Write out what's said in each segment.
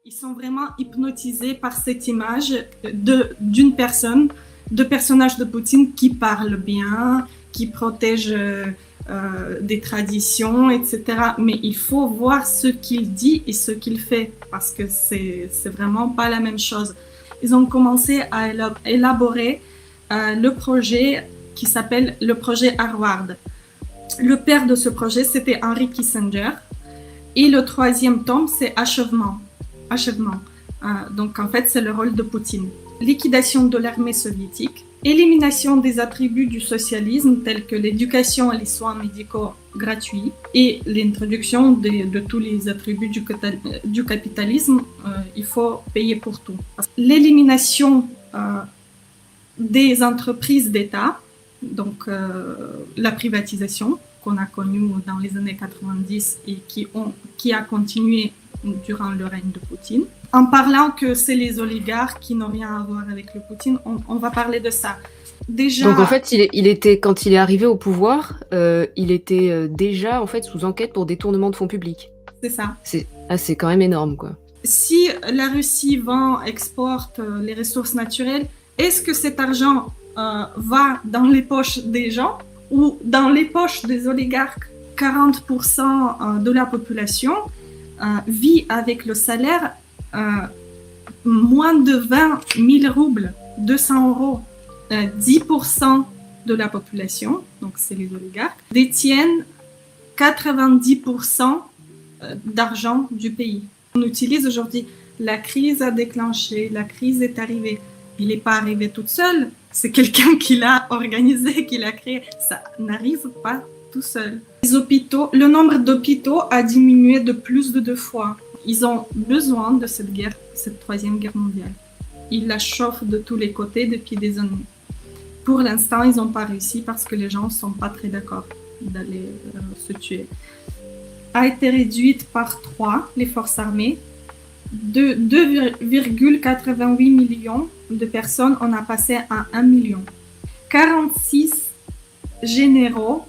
Ils sont vraiment hypnotisés par cette image d'une personne, de personnage de Poutine qui parle bien, qui protège des traditions, etc. Mais il faut voir ce qu'il dit et ce qu'il fait, parce que c'est vraiment pas la même chose. Ils ont commencé à élaborer le projet qui s'appelle le projet Harvard. Le père de ce projet, c'était Henry Kissinger. Et le troisième tome, c'est Achèvement. Donc en fait, c'est le rôle de Poutine. Liquidation de l'armée soviétique, élimination des attributs du socialisme tels que l'éducation et les soins médicaux gratuits et l'introduction de tous les attributs du capitalisme. Il faut payer pour tout. L'élimination des entreprises d'État, donc la privatisation qu'on a connue dans les années 90 et qui a continué durant le règne de Poutine. En parlant que c'est les oligarques qui n'ont rien à voir avec le Poutine, on va parler de ça. Déjà... Donc en fait, il était, quand il est arrivé au pouvoir, il était déjà en fait sous enquête pour détournement de fonds publics. C'est ça. C'est quand même énorme, quoi. Si la Russie exporte les ressources naturelles, est-ce que cet argent va dans les poches des gens ou dans les poches des oligarques? 40% de la population vit avec le salaire moins de 20 000 roubles, 200 euros. 10% de la population, donc c'est les oligarques, détiennent 90% d'argent du pays. On utilise aujourd'hui, la crise a déclenché, la crise est arrivée. Il n'est pas arrivé toute seule, c'est quelqu'un qui l'a organisé, qui l'a créé. Ça n'arrive pas tout seul. Les hôpitaux, le nombre d'hôpitaux a diminué de plus de 2 fois. Ils ont besoin de cette guerre, cette troisième guerre mondiale. Ils la chauffent de tous les côtés depuis des années. Pour l'instant, ils n'ont pas réussi parce que les gens ne sont pas très d'accord d'aller se tuer. A été réduite par 3, les forces armées. De 2,88 millions de personnes, on a passé à 1 million. 46 généraux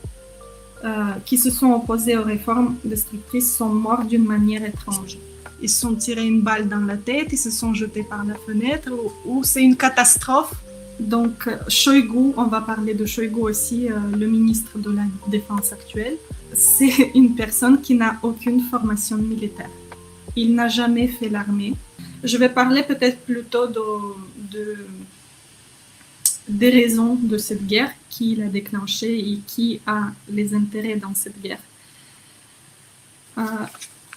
qui se sont opposés aux réformes destructrices sont morts d'une manière étrange. Ils se sont tirés une balle dans la tête, ils se sont jetés par la fenêtre, ou c'est une catastrophe. Donc Shoigu, on va parler de Shoigu aussi, le ministre de la Défense actuel, c'est une personne qui n'a aucune formation militaire. Il n'a jamais fait l'armée. Je vais parler peut-être plutôt des raisons de cette guerre, qui l'a déclenchée et qui a les intérêts dans cette guerre.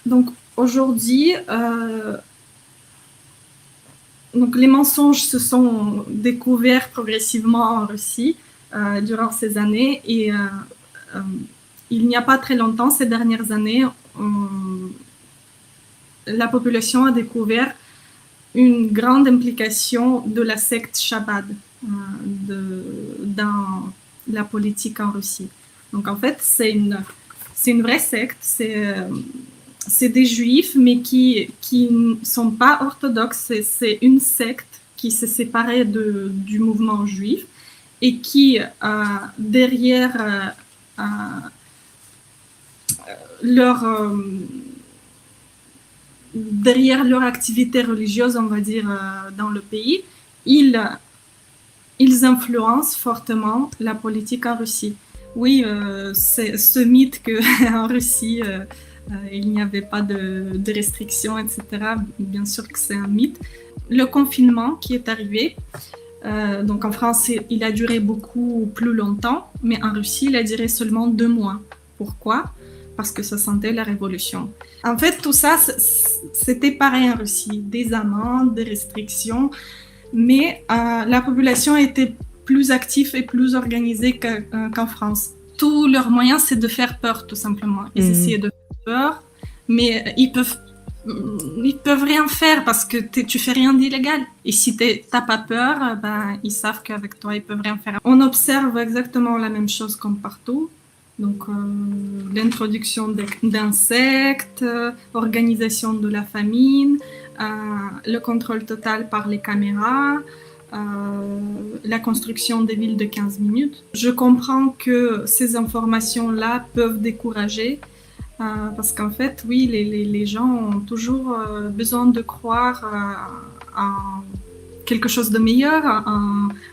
Donc aujourd'hui, donc les mensonges se sont découverts progressivement en Russie durant ces années et il n'y a pas très longtemps, ces dernières années, la population a découvert une grande implication de la secte Chabad dans la politique en Russie. Donc en fait, c'est une vraie secte, c'est des juifs, mais qui ne sont pas orthodoxes. C'est une secte qui s'est séparée du mouvement juif et qui, derrière leur activité religieuse, on va dire, dans le pays, ils influencent fortement la politique en Russie. Oui, c'est ce mythe qu'en Russie, il n'y avait pas de restrictions, etc. Bien sûr que c'est un mythe. Le confinement qui est arrivé, donc en France, il a duré beaucoup plus longtemps, mais en Russie, il a duré seulement 2 mois. Pourquoi ? Parce que ça sentait la révolution. En fait, tout ça, c'était pareil en Russie. Des amendes, des restrictions, mais la population était plus active et plus organisée qu'en France. Tous leurs moyens, c'est de faire peur, tout simplement. Ils essayaient de faire peur, mais ils peuvent rien faire parce que tu fais rien d'illégal. Et si t'as pas peur, ils savent qu'avec toi, ils peuvent rien faire. On observe exactement la même chose comme partout. Donc, l'introduction d'insectes, organisation de la famine, le contrôle total par les caméras, la construction des villes de 15 minutes. Je comprends que ces informations-là peuvent décourager, Parce qu'en fait, oui, les gens ont toujours besoin de croire en quelque chose de meilleur,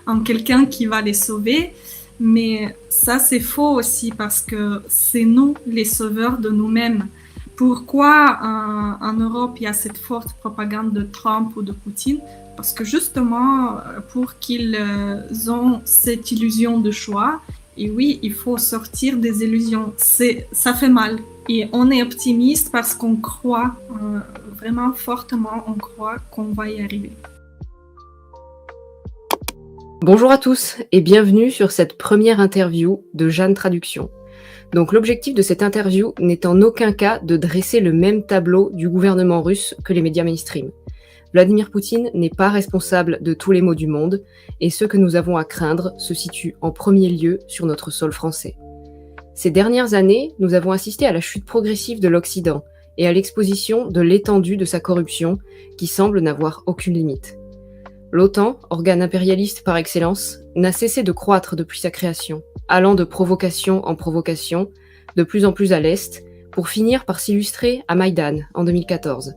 en quelqu'un qui va les sauver. Mais ça, c'est faux aussi parce que c'est nous les sauveurs de nous-mêmes. Pourquoi en Europe il y a cette forte propagande de Trump ou de Poutine? Parce que justement, pour qu'ils ont cette illusion de choix, et oui, il faut sortir des illusions. Ça fait mal. Et on est optimiste parce qu'on croit, vraiment fortement, on croit qu'on va y arriver. Bonjour à tous et bienvenue sur cette première interview de Jeanne Traduction. Donc l'objectif de cette interview n'est en aucun cas de dresser le même tableau du gouvernement russe que les médias mainstream. Vladimir Poutine n'est pas responsable de tous les maux du monde et ce que nous avons à craindre se situe en premier lieu sur notre sol français. Ces dernières années, nous avons assisté à la chute progressive de l'Occident et à l'exposition de l'étendue de sa corruption qui semble n'avoir aucune limite. L'OTAN, organe impérialiste par excellence, n'a cessé de croître depuis sa création, allant de provocation en provocation, de plus en plus à l'Est, pour finir par s'illustrer à Maïdan en 2014.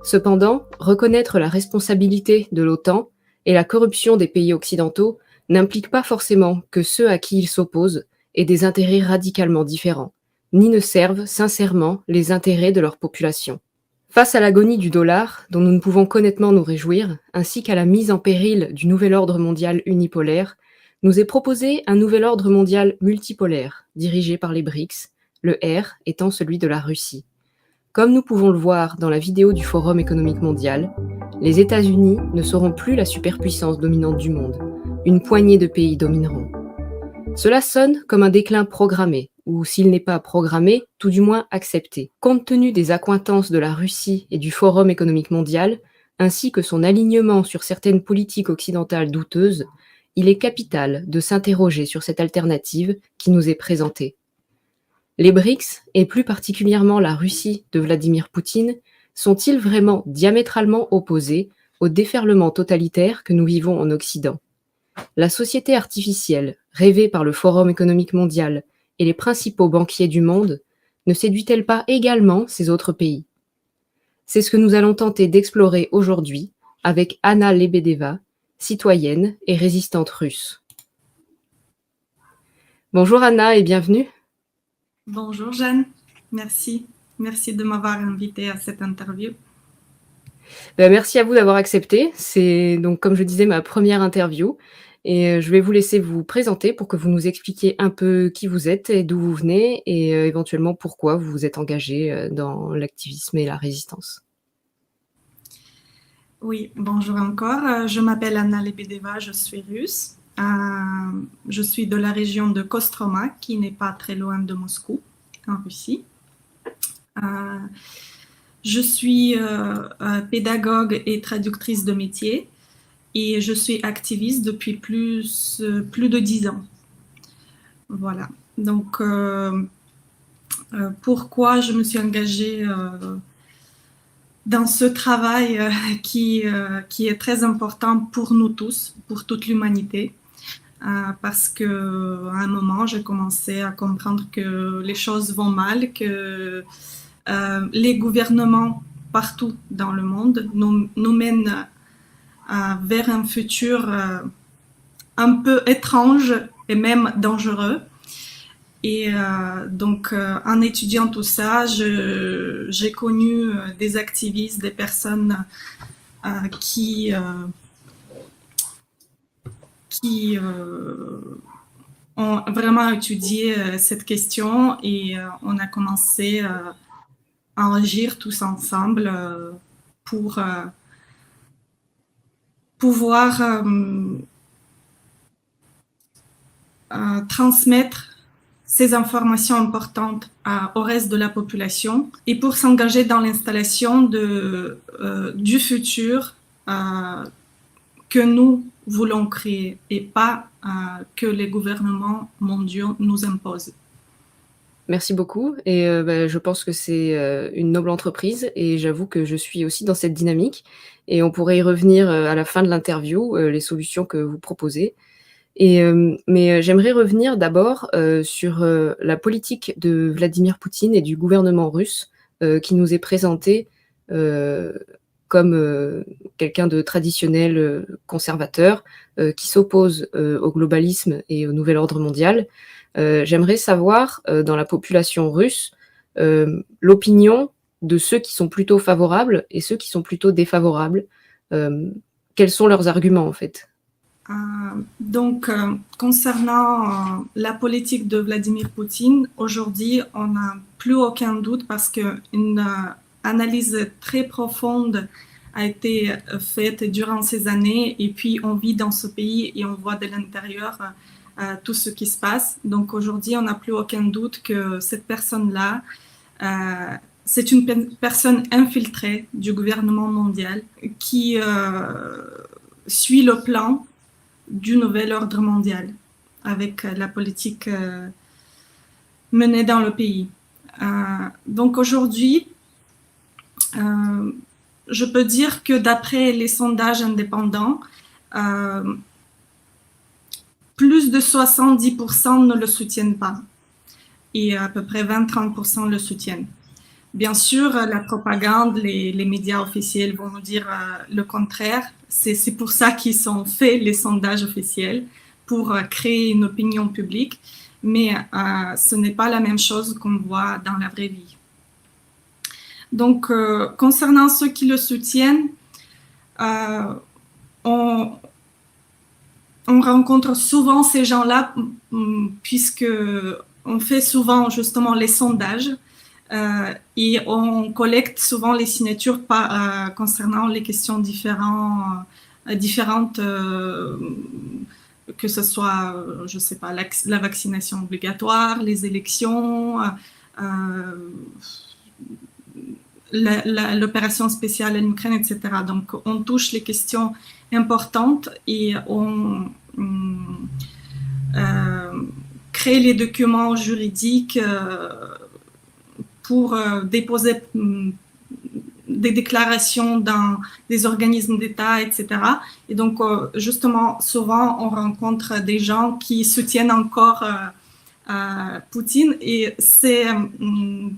Cependant, reconnaître la responsabilité de l'OTAN et la corruption des pays occidentaux n'implique pas forcément que ceux à qui ils s'opposent aient des intérêts radicalement différents, ni ne servent sincèrement les intérêts de leur population. Face à l'agonie du dollar, dont nous ne pouvons qu'honnêtement nous réjouir, ainsi qu'à la mise en péril du nouvel ordre mondial unipolaire, nous est proposé un nouvel ordre mondial multipolaire, dirigé par les BRICS, le R étant celui de la Russie. Comme nous pouvons le voir dans la vidéo du Forum économique mondial, les États-Unis ne seront plus la superpuissance dominante du monde. Une poignée de pays domineront. Cela sonne comme un déclin programmé, ou s'il n'est pas programmé, tout du moins accepté. Compte tenu des accointances de la Russie et du Forum économique mondial, ainsi que son alignement sur certaines politiques occidentales douteuses, il est capital de s'interroger sur cette alternative qui nous est présentée. Les BRICS, et plus particulièrement la Russie de Vladimir Poutine, sont-ils vraiment diamétralement opposés au déferlement totalitaire que nous vivons en Occident ? La société artificielle, rêvée par le Forum économique mondial et les principaux banquiers du monde, ne séduit-elle pas également ces autres pays ? C'est ce que nous allons tenter d'explorer aujourd'hui avec Anna Lebedeva, citoyenne et résistante russe. Bonjour Anna et bienvenue. Bonjour Jeanne, merci. Merci de m'avoir invitée à cette interview. Merci à vous d'avoir accepté. C'est donc, comme je disais, ma première interview. Et je vais vous laisser vous présenter pour que vous nous expliquiez un peu qui vous êtes et d'où vous venez et éventuellement pourquoi vous vous êtes engagé dans l'activisme et la résistance. Oui, bonjour encore. Je m'appelle Anna Lebedeva, je suis russe. Je suis de la région de Kostroma, qui n'est pas très loin de Moscou, en Russie. Je suis pédagogue et traductrice de métier. Et je suis activiste depuis plus de 10 ans. Voilà. Donc, pourquoi je me suis engagée dans ce travail qui est très important pour nous tous, pour toute l'humanité, parce qu'à un moment, j'ai commencé à comprendre que les choses vont mal, que les gouvernements partout dans le monde nous mènent vers un futur un peu étrange et même dangereux. Et donc, en étudiant tout ça, j'ai connu des activistes, des personnes qui ont vraiment étudié cette question et on a commencé à agir tous ensemble pour pouvoir transmettre ces informations importantes au reste de la population et pour s'engager dans l'installation du futur que nous voulons créer et pas que les gouvernements mondiaux nous imposent. Merci beaucoup et je pense que c'est une noble entreprise et j'avoue que je suis aussi dans cette dynamique et on pourrait y revenir à la fin de l'interview, les solutions que vous proposez. Mais j'aimerais revenir d'abord sur la politique de Vladimir Poutine et du gouvernement russe qui nous est présenté comme quelqu'un de traditionnel conservateur qui s'oppose au globalisme et au nouvel ordre mondial. J'aimerais savoir, dans la population russe, l'opinion de ceux qui sont plutôt favorables et ceux qui sont plutôt défavorables. Quels sont leurs arguments, en fait? Concernant la politique de Vladimir Poutine, aujourd'hui, on n'a plus aucun doute parce qu'une analyse très profonde a été faite durant ces années et puis on vit dans ce pays et on voit de l'intérieur tout ce qui se passe. Donc aujourd'hui, on n'a plus aucun doute que cette personne-là, c'est une personne infiltrée du gouvernement mondial qui suit le plan du nouvel ordre mondial avec la politique menée dans le pays. Donc aujourd'hui, je peux dire que d'après les sondages indépendants, plus de 70% ne le soutiennent pas et à peu près 20-30% le soutiennent. Bien sûr, la propagande, les médias officiels vont nous dire le contraire. C'est pour ça qu'ils sont faits les sondages officiels, pour créer une opinion publique. Mais ce n'est pas la même chose qu'on voit dans la vraie vie. Donc, concernant ceux qui le soutiennent, on rencontre souvent ces gens-là, puisque on fait souvent justement les sondages. Et on collecte souvent les signatures concernant les questions différentes, que ce soit, je sais pas, la vaccination obligatoire, les élections, l'opération spéciale en Ukraine, etc. Donc, on touche les questions importantes et on crée les documents juridiques pour déposer des déclarations dans des organismes d'État, etc. Et donc, justement, souvent, on rencontre des gens qui soutiennent encore Poutine et c'est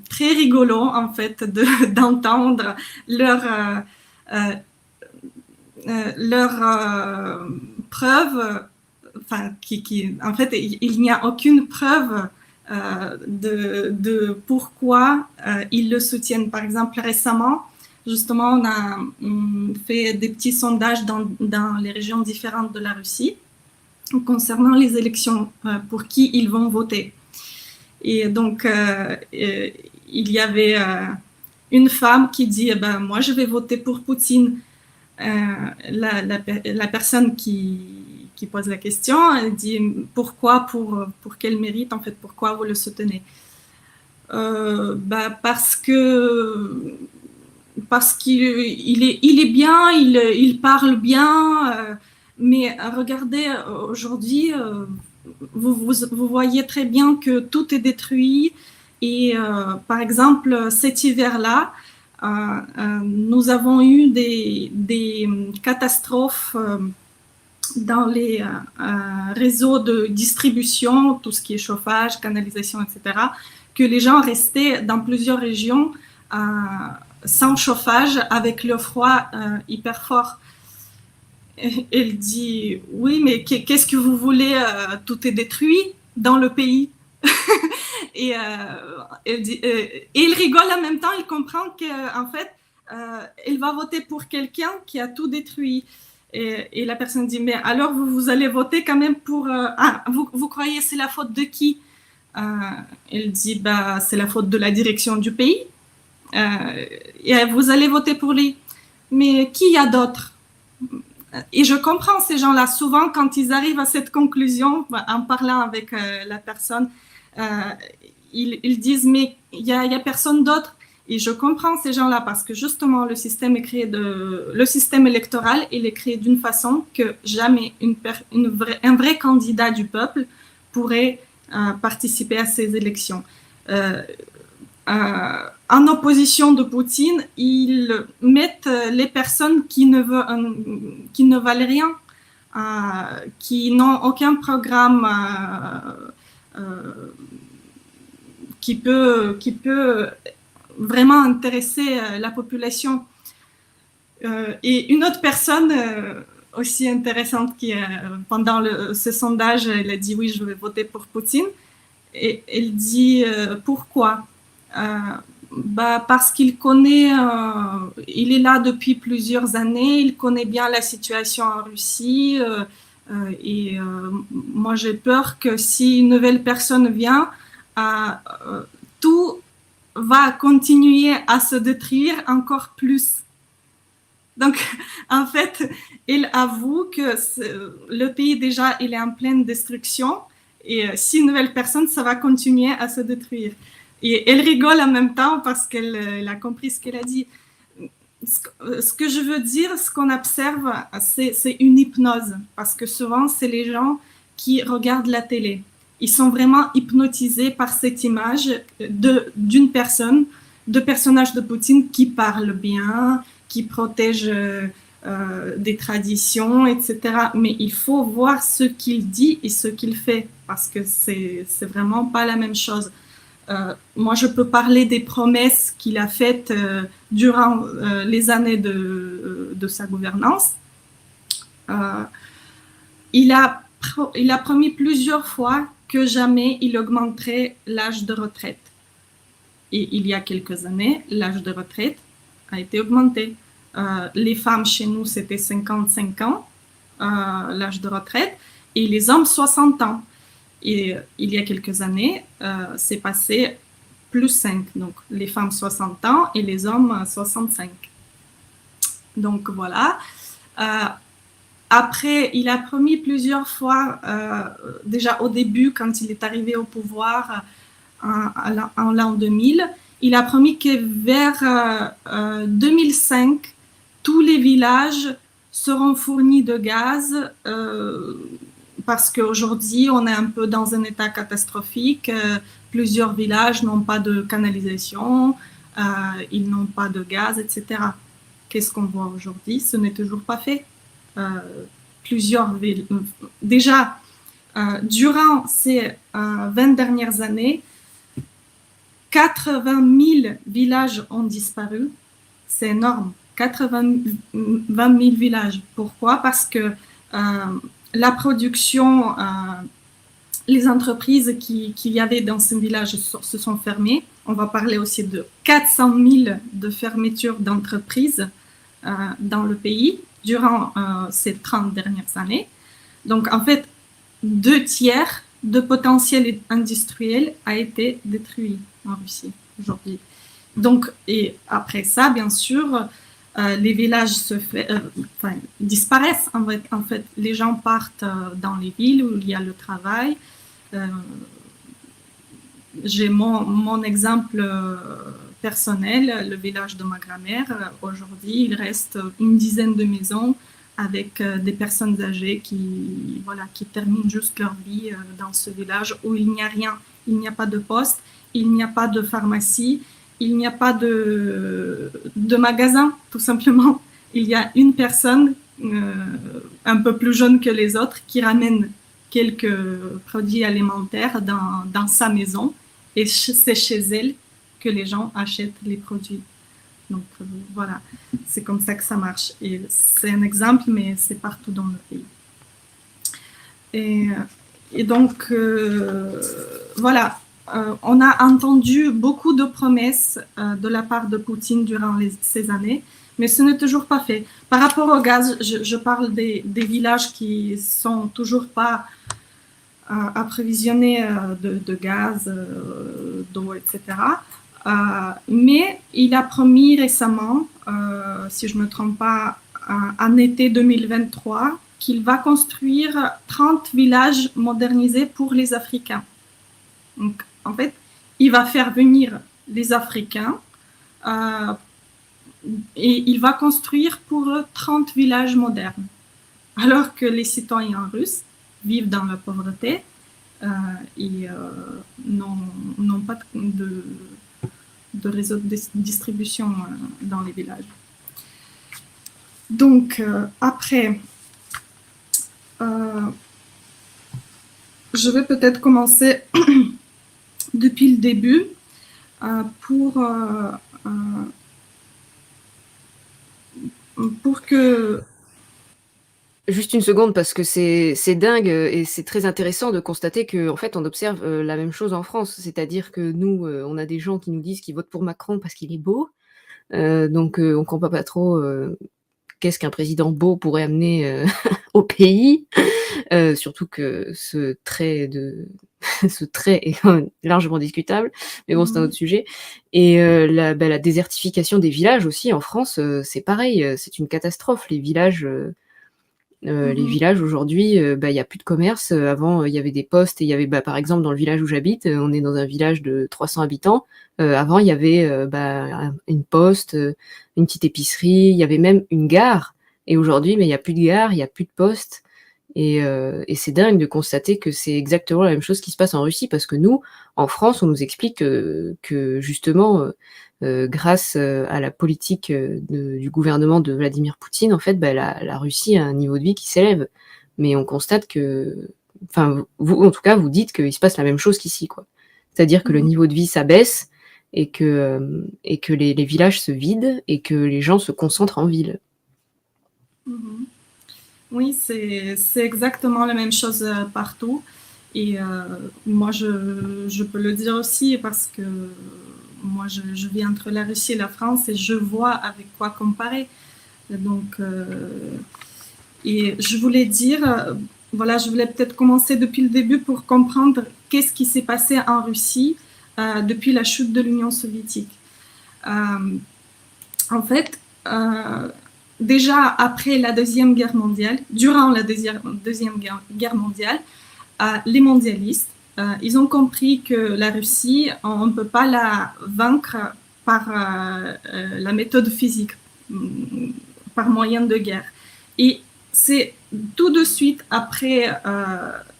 très rigolo, en fait, d'entendre leur preuve, enfin, en fait, il n'y a aucune preuve de pourquoi ils le soutiennent. Par exemple, récemment, justement, on a fait des petits sondages dans les régions différentes de la Russie concernant les élections, pour qui ils vont voter. Et donc, il y avait une femme qui dit eh ben, moi, je vais voter pour Poutine. La personne qui pose la question, elle dit pourquoi, pour quel mérite, en fait, pourquoi vous le soutenez? Parce qu'il est bien, il parle bien, mais regardez, aujourd'hui, vous voyez très bien que tout est détruit et par exemple, cet hiver-là, nous avons eu des catastrophes dans les réseaux de distribution, tout ce qui est chauffage, canalisation, etc., que les gens restaient dans plusieurs régions sans chauffage, avec le froid hyper fort. Elle dit, oui, mais qu'est-ce que vous voulez, tout est détruit dans le pays. Et elle dit, et il rigole en même temps, il comprend qu'en fait, il va voter pour quelqu'un qui a tout détruit. Et la personne dit, mais alors vous allez voter quand même pour... vous croyez c'est la faute de qui? Elle dit, c'est la faute de la direction du pays. Et vous allez voter pour lui. Mais qui y a d'autres? Et je comprends ces gens-là. Souvent, quand ils arrivent à cette conclusion, en parlant avec la personne, ils disent, mais il n'y a personne d'autre. Et je comprends ces gens-là parce que justement, le système électoral, il est créé d'une façon que jamais un vrai candidat du peuple pourrait participer à ces élections. En opposition de Poutine, ils mettent les personnes qui ne valent rien qui n'ont aucun programme qui peut vraiment intéresser la population. Et une autre personne aussi intéressante qui, pendant ce sondage, elle a dit oui, je vais voter pour Poutine. Et elle dit pourquoi parce qu'il connaît, il est là depuis plusieurs années, il connaît bien la situation en Russie. Et moi, j'ai peur que si une nouvelle personne vient, tout va continuer à se détruire encore plus. Donc, en fait, il avoue que le pays, déjà, il est en pleine destruction. Et si une nouvelle personne, ça va continuer à se détruire. Et elle rigole en même temps parce qu'elle a compris ce qu'elle a dit. Ce que je veux dire, ce qu'on observe, c'est une hypnose. Parce que souvent, c'est les gens qui regardent la télé. Ils sont vraiment hypnotisés par cette image d'une personne, de personnages de Poutine qui parlent bien, qui protègent des traditions, etc. Mais il faut voir ce qu'il dit et ce qu'il fait, parce que c'est vraiment pas la même chose. Moi, je peux parler des promesses qu'il a faites durant les années de sa gouvernance. Il a promis plusieurs fois que jamais il augmenterait l'âge de retraite. Et il y a quelques années, l'âge de retraite a été augmenté. Les femmes chez nous, c'était 55 ans, l'âge de retraite, et les hommes, 60 ans. Et il y a quelques années, c'est passé plus 5. Donc, les femmes, 60 ans, et les hommes, 65. Donc, voilà. Après, il a promis plusieurs fois, déjà au début, quand il est arrivé au pouvoir en l'an 2000, il a promis que vers 2005, tous les villages seront fournis de gaz parce qu'aujourd'hui, on est un peu dans un état catastrophique. Plusieurs villages n'ont pas de canalisation, ils n'ont pas de gaz, etc. Qu'est-ce qu'on voit aujourd'hui? Ce n'est toujours pas fait. Plusieurs villes. Déjà, durant ces 20 dernières années, 80 000 villages ont disparu. C'est énorme. 20 000 villages. Pourquoi? Parce que la production, les entreprises qu'il y avait dans ces villages se sont fermées. On va parler aussi de 400 000 de fermetures d'entreprises dans le pays durant ces 30 dernières années. Donc, en fait, 2/3 de potentiel industriel a été détruit en Russie aujourd'hui. Donc, et après ça, bien sûr, les villages disparaissent. En fait, les gens partent dans les villes où il y a le travail. J'ai mon exemple personnel, le village de ma grand-mère. Aujourd'hui, il reste une dizaine de maisons avec des personnes âgées qui terminent juste leur vie dans ce village où il n'y a rien. Il n'y a pas de poste, il n'y a pas de pharmacie, il n'y a pas de magasin, tout simplement. Il y a une personne un peu plus jeune que les autres qui ramène quelques produits alimentaires dans sa maison et c'est chez elle que les gens achètent les produits. Donc voilà, c'est comme ça que ça marche. Et c'est un exemple, mais c'est partout dans le pays. Et donc, voilà, on a entendu beaucoup de promesses de la part de Poutine durant ces années, mais ce n'est toujours pas fait. Par rapport au gaz, je parle des villages qui sont toujours pas approvisionnés de gaz, d'eau, etc. Mais il a promis récemment, si je ne me trompe pas, en été 2023, qu'il va construire 30 villages modernisés pour les Africains. Donc, en fait, il va faire venir les Africains et il va construire pour eux 30 villages modernes. Alors que les citoyens russes vivent dans la pauvreté et n'ont pas de réseau de distribution dans les villages. Donc, après, Je vais peut-être commencer depuis le début pour que... Juste une seconde, parce que c'est dingue et c'est très intéressant de constater qu'en fait, on observe la même chose en France. C'est-à-dire que nous, on a des gens qui nous disent qu'ils votent pour Macron parce qu'il est beau. Donc, on ne comprend pas trop qu'est-ce qu'un président beau pourrait amener au pays. Surtout que ce trait ce trait est largement discutable, mais bon, c'est un autre sujet. Et la désertification des villages aussi en France, c'est pareil, c'est une catastrophe. Les villages aujourd'hui, il y a plus de commerce. Avant, il y avait des postes et il y avait, par exemple, dans le village où j'habite, on est dans un village de 300 habitants. Avant, il y avait une poste, une petite épicerie, il y avait même une gare. Et aujourd'hui, mais il y a plus de gare, il y a plus de poste. Et c'est dingue de constater que c'est exactement la même chose qui se passe en Russie, parce que nous, en France, on nous explique que justement, grâce à la politique du gouvernement de Vladimir Poutine, en fait, la Russie a un niveau de vie qui s'élève. Mais on constate que, enfin, vous, en tout cas, vous dites qu'il se passe la même chose qu'ici, quoi. C'est-à-dire que le niveau de vie s'abaisse et que les villages se vident et que les gens se concentrent en ville. Oui, c'est exactement la même chose partout. Et moi, je peux le dire aussi parce que moi, je vis entre la Russie et la France et je vois avec quoi comparer. Donc, et je voulais dire, voilà, je voulais peut-être commencer depuis le début pour comprendre qu'est-ce qui s'est passé en Russie depuis la chute de l'Union soviétique. En fait, déjà après la Deuxième Guerre mondiale, durant la Deuxième Guerre mondiale, les mondialistes, ils ont compris que la Russie, on ne peut pas la vaincre par la méthode physique, par moyen de guerre. Et c'est tout de suite après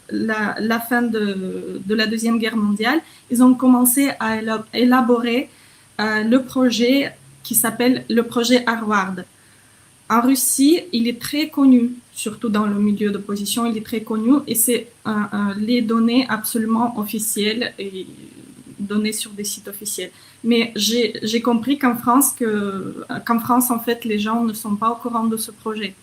la fin de la Deuxième Guerre mondiale, ils ont commencé à élaborer le projet qui s'appelle le projet Harvard. En Russie, il est très connu, surtout dans le milieu d'opposition, il est très connu et c'est les données absolument officielles et données sur des sites officiels. Mais j'ai compris qu'en France, en fait, les gens ne sont pas au courant de ce projet.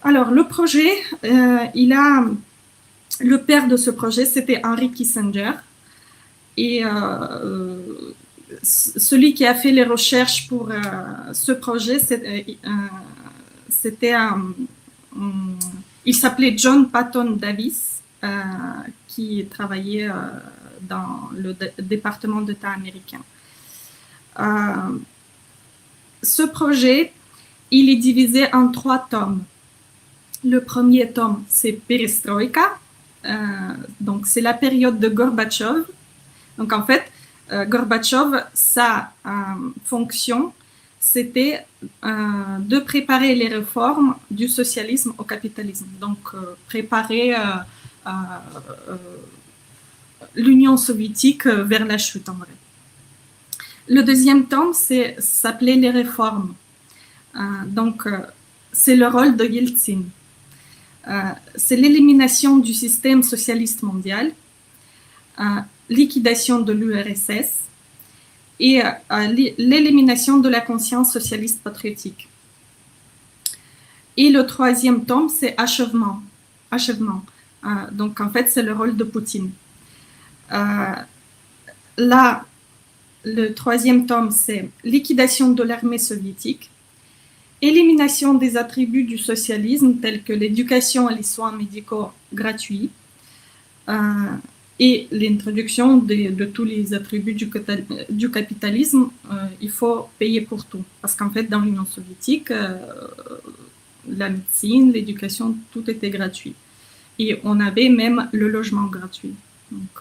Alors, le projet, le père de ce projet, c'était Henry Kissinger. Et celui qui a fait les recherches pour ce projet, il s'appelait John Patton Davis, qui travaillait dans le département d'État américain. Ce projet, il est divisé en 3 tomes. Le premier tome, c'est Perestroïka, donc c'est la période de Gorbatchev. Donc en fait, Gorbatchev, sa fonction, c'était de préparer les réformes du socialisme au capitalisme. Donc préparer l'Union soviétique vers la chute, en vrai. Le deuxième tome s'appelait les réformes. Donc c'est le rôle de Yeltsin. C'est l'élimination du système socialiste mondial, liquidation de l'URSS et l'élimination de la conscience socialiste patriotique. Et le troisième tome, c'est achèvement. Donc, en fait, c'est le rôle de Poutine. Là, le troisième tome, c'est liquidation de l'armée soviétique, élimination des attributs du socialisme tels que l'éducation et les soins médicaux gratuits, et l'introduction de tous les attributs du capitalisme. Il faut payer pour tout. Parce qu'en fait, dans l'Union soviétique, la médecine, l'éducation, tout était gratuit. Et on avait même le logement gratuit. Donc,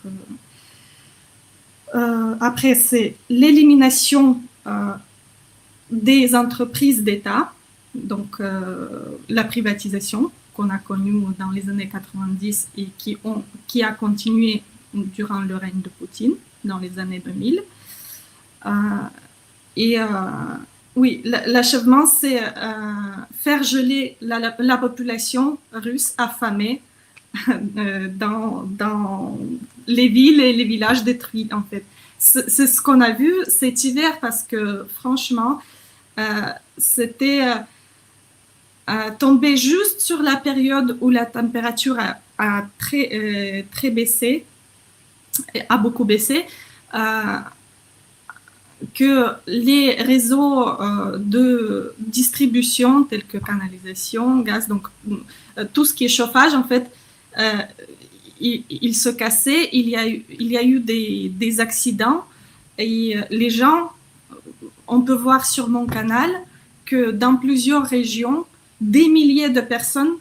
après, c'est l'élimination des entreprises d'État, donc la privatisation qu'on a connue dans les années 90 et qui a continué durant le règne de Poutine dans les années 2000. Et Oui, l'achèvement, c'est faire geler la population russe affamée dans les villes et les villages détruits, en fait. C'est ce qu'on a vu cet hiver parce que, franchement, c'était tombé juste sur la période où la température a très baissé, a beaucoup baissé. Que les réseaux de distribution tels que canalisation, gaz, donc tout ce qui est chauffage, en fait, il se cassait, il y a eu des accidents et les gens, on peut voir sur mon canal que dans plusieurs régions, des milliers de personnes,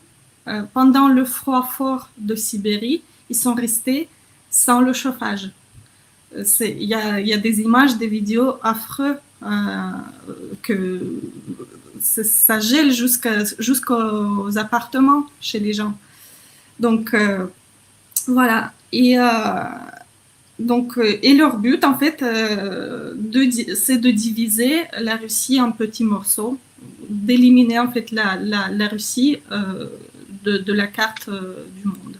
pendant le froid fort de Sibérie, ils sont restés sans le chauffage. Il y a des images, des vidéos affreuses que ça gèle jusqu'aux appartements chez les gens. Donc, voilà. Et leur but, en fait, c'est de diviser la Russie en petits morceaux, d'éliminer, en fait, la Russie de la carte du monde.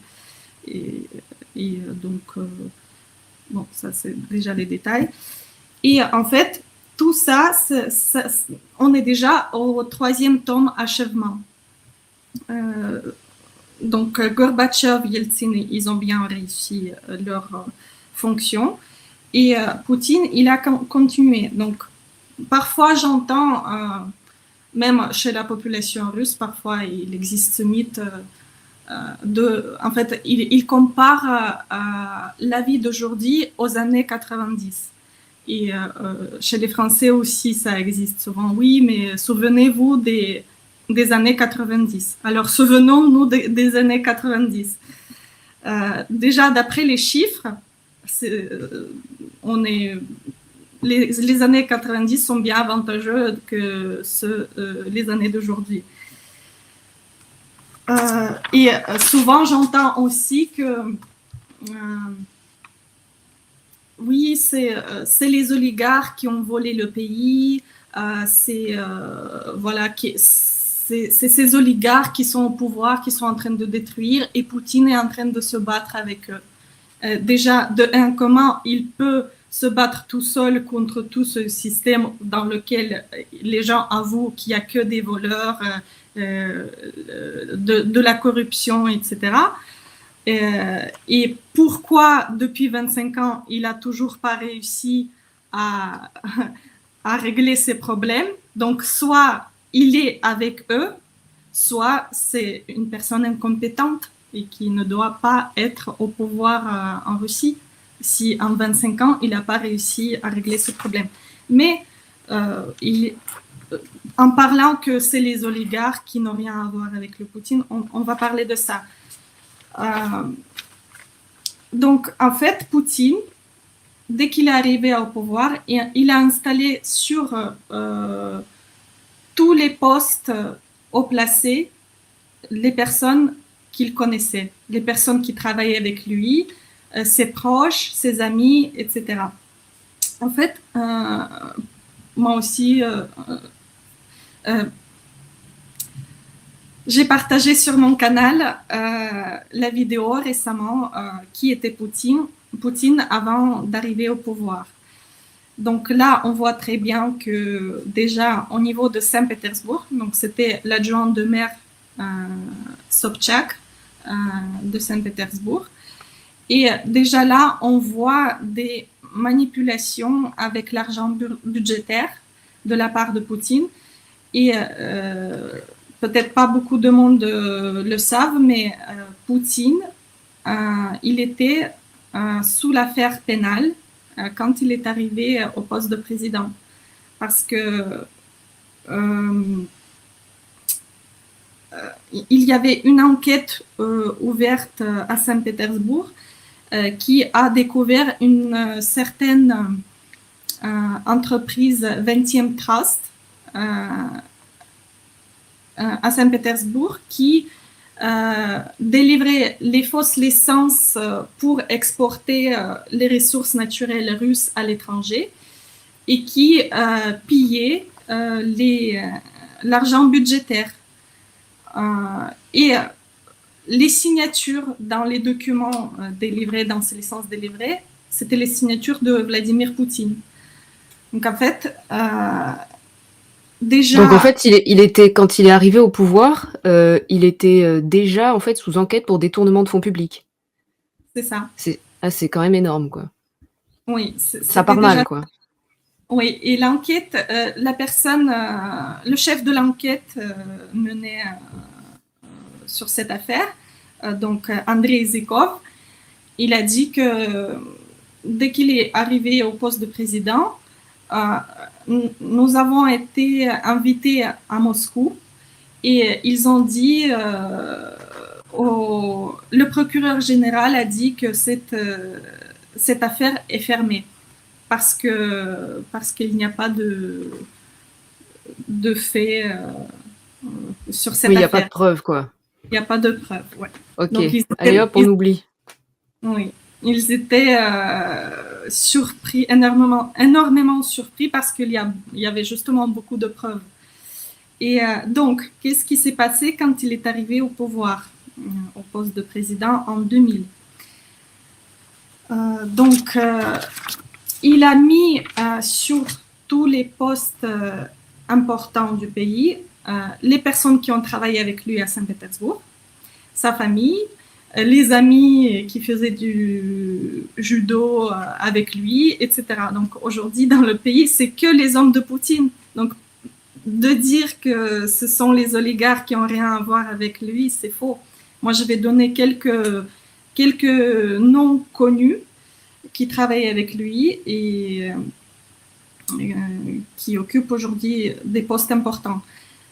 Et donc... bon, ça, c'est déjà les détails. Et en fait, tout ça, on est déjà au 3e tome achèvement. Donc, Gorbatchev, Yeltsin, ils ont bien réussi leur fonction. Et Poutine, il a continué. Donc, parfois, j'entends, même chez la population russe, parfois, il existe ce mythe en fait, il compare la vie d'aujourd'hui aux années 90. Et chez les Français aussi, ça existe souvent. Oui, mais souvenez-vous des années 90. Alors, souvenons-nous des années 90. Déjà, d'après les chiffres, les années 90 sont bien avantageuses que les années d'aujourd'hui. Et souvent, j'entends aussi que oui, c'est les oligarques qui ont volé le pays, c'est ces oligarques qui sont au pouvoir, qui sont en train de détruire, et Poutine est en train de se battre avec eux. Déjà, comment il peut se battre tout seul contre tout ce système dans lequel les gens avouent qu'il n'y a que des voleurs, de la corruption, etc. Et pourquoi, depuis 25 ans, il n'a toujours pas réussi à régler ces problèmes. Donc, soit il est avec eux, soit c'est une personne incompétente et qui ne doit pas être au pouvoir en Russie si en 25 ans, il n'a pas réussi à régler ce problème. Mais en parlant que c'est les oligarques qui n'ont rien à voir avec le Poutine, on va parler de ça. Donc, en fait, Poutine, dès qu'il est arrivé au pouvoir, il a installé sur tous les postes haut placés les personnes qu'il connaissait, les personnes qui travaillaient avec lui, ses proches, ses amis, etc. En fait, moi aussi, j'ai partagé sur mon canal la vidéo récemment qui était Poutine avant d'arriver au pouvoir. Donc là, on voit très bien que déjà au niveau de Saint-Pétersbourg, donc c'était l'adjoint de maire Sobchak de Saint-Pétersbourg, et déjà là, on voit des manipulations avec l'argent budgétaire de la part de Poutine. Et peut-être pas beaucoup de monde le savent, mais Poutine, il était sous l'affaire pénale quand il est arrivé au poste de président. Parce que il y avait une enquête ouverte à Saint-Pétersbourg qui a découvert une certaine entreprise 20e Trust à Saint-Pétersbourg qui délivrait les fausses licences pour exporter les ressources naturelles russes à l'étranger et qui pillait l'argent budgétaire. Et les signatures dans les documents délivrés, dans ces licences délivrées, c'était les signatures de Vladimir Poutine. Donc en fait, déjà... Donc en fait, il était, quand il est arrivé au pouvoir, il était déjà en fait sous enquête pour détournement de fonds publics. C'est ça. C'est quand même énorme, quoi. Oui. Ça part mal, quoi. Oui, et l'enquête, le chef de l'enquête menée sur cette affaire, donc Andrei Zykov, il a dit que dès qu'il est arrivé au poste de président, nous avons été invités à Moscou et ils ont dit, le procureur général a dit que cette affaire est fermée parce qu'il n'y a pas de fait sur cette affaire. Il n'y a pas de preuve, quoi. Il n'y a pas de preuve, ouais. Ok, donc, allez hop, on oublie. Oui, ils étaient surpris, énormément surpris parce qu'il y avait justement beaucoup de preuves. Et donc, qu'est-ce qui s'est passé quand il est arrivé au pouvoir, au poste de président en 2000 ? Il a mis sur tous les postes importants du pays les personnes qui ont travaillé avec lui à Saint-Pétersbourg, sa famille, les amis qui faisaient du judo avec lui, etc. Donc aujourd'hui, dans le pays, c'est que les hommes de Poutine. Donc de dire que ce sont les oligarques qui n'ont rien à voir avec lui, c'est faux. Moi, je vais donner quelques noms connus qui travaillent avec lui et qui occupent aujourd'hui des postes importants.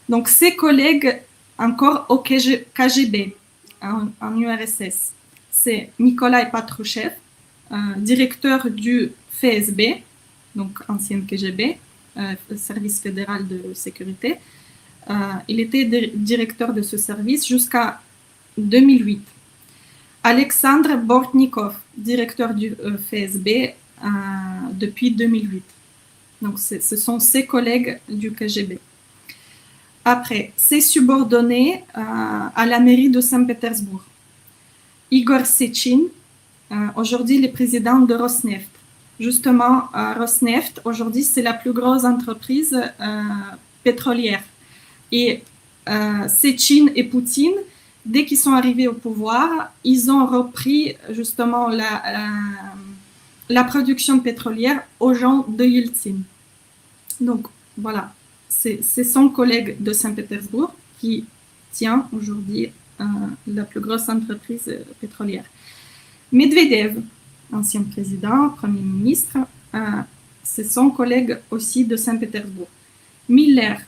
Donc, ses collègues encore au KGB, en URSS, c'est Nikolai Patrushev, directeur du FSB, donc ancien KGB, service fédéral de sécurité. Il était directeur de ce service jusqu'à 2008. Alexandre Bortnikov, directeur du FSB depuis 2008. Donc, ce sont ses collègues du KGB. Après, ses subordonnés à la mairie de Saint-Pétersbourg. Igor Sechin, aujourd'hui le président de Rosneft. Justement, Rosneft, aujourd'hui, c'est la plus grosse entreprise pétrolière. Et Sechin et Poutine, dès qu'ils sont arrivés au pouvoir, ils ont repris justement la production pétrolière aux gens de Yeltsin. Donc, voilà, c'est son collègue de Saint-Pétersbourg qui tient aujourd'hui la plus grosse entreprise pétrolière. Medvedev, ancien président, premier ministre, c'est son collègue aussi de Saint-Pétersbourg. Miller,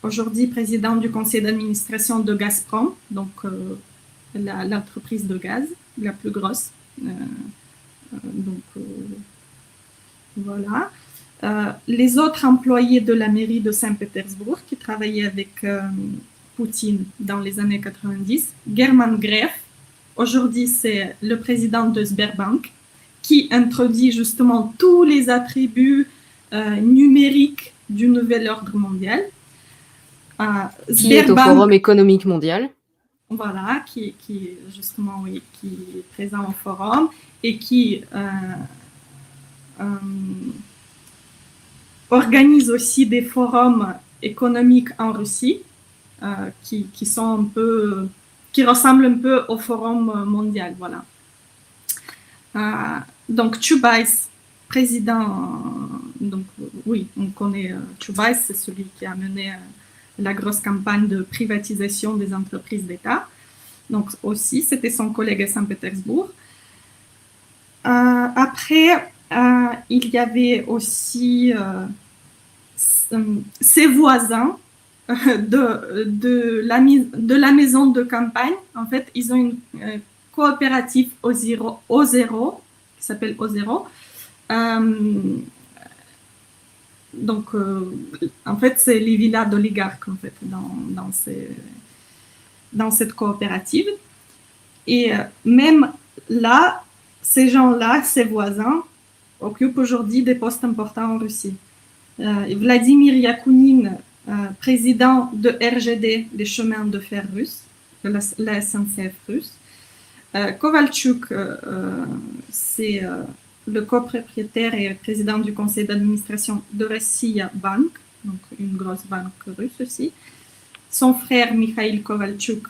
aujourd'hui président du conseil d'administration de Gazprom, donc l'entreprise de gaz la plus grosse. Voilà. Les autres employés de la mairie de Saint-Pétersbourg qui travaillaient avec Poutine dans les années 90, German Gref, aujourd'hui c'est le président de Sberbank, qui introduit justement tous les attributs numériques du nouvel ordre mondial. Qui est au Forum économique mondial. Voilà, qui justement, oui, qui est présent au forum et qui organise aussi des forums économiques en Russie qui sont un peu, qui ressemblent un peu au forum mondial, voilà. Donc Chubais, président, donc oui, on connaît Chubais, c'est celui qui a mené la grosse campagne de privatisation des entreprises d'État. Donc aussi, c'était son collègue à Saint-Pétersbourg. Après, il y avait aussi ses voisins de la maison de campagne. En fait, ils ont une coopérative O0, qui s'appelle O0. Donc, en fait, c'est les villas d'oligarques, en fait, dans cette coopérative. Et même là, ces gens-là, ces voisins, occupent aujourd'hui des postes importants en Russie. Vladimir Yakounine, président de RGD, des chemins de fer russes, de la SNCF russe. Kovalchuk, c'est le copropriétaire et président du conseil d'administration de Rossiya Bank, donc une grosse banque russe aussi. Son frère Mikhail Kovalchuk,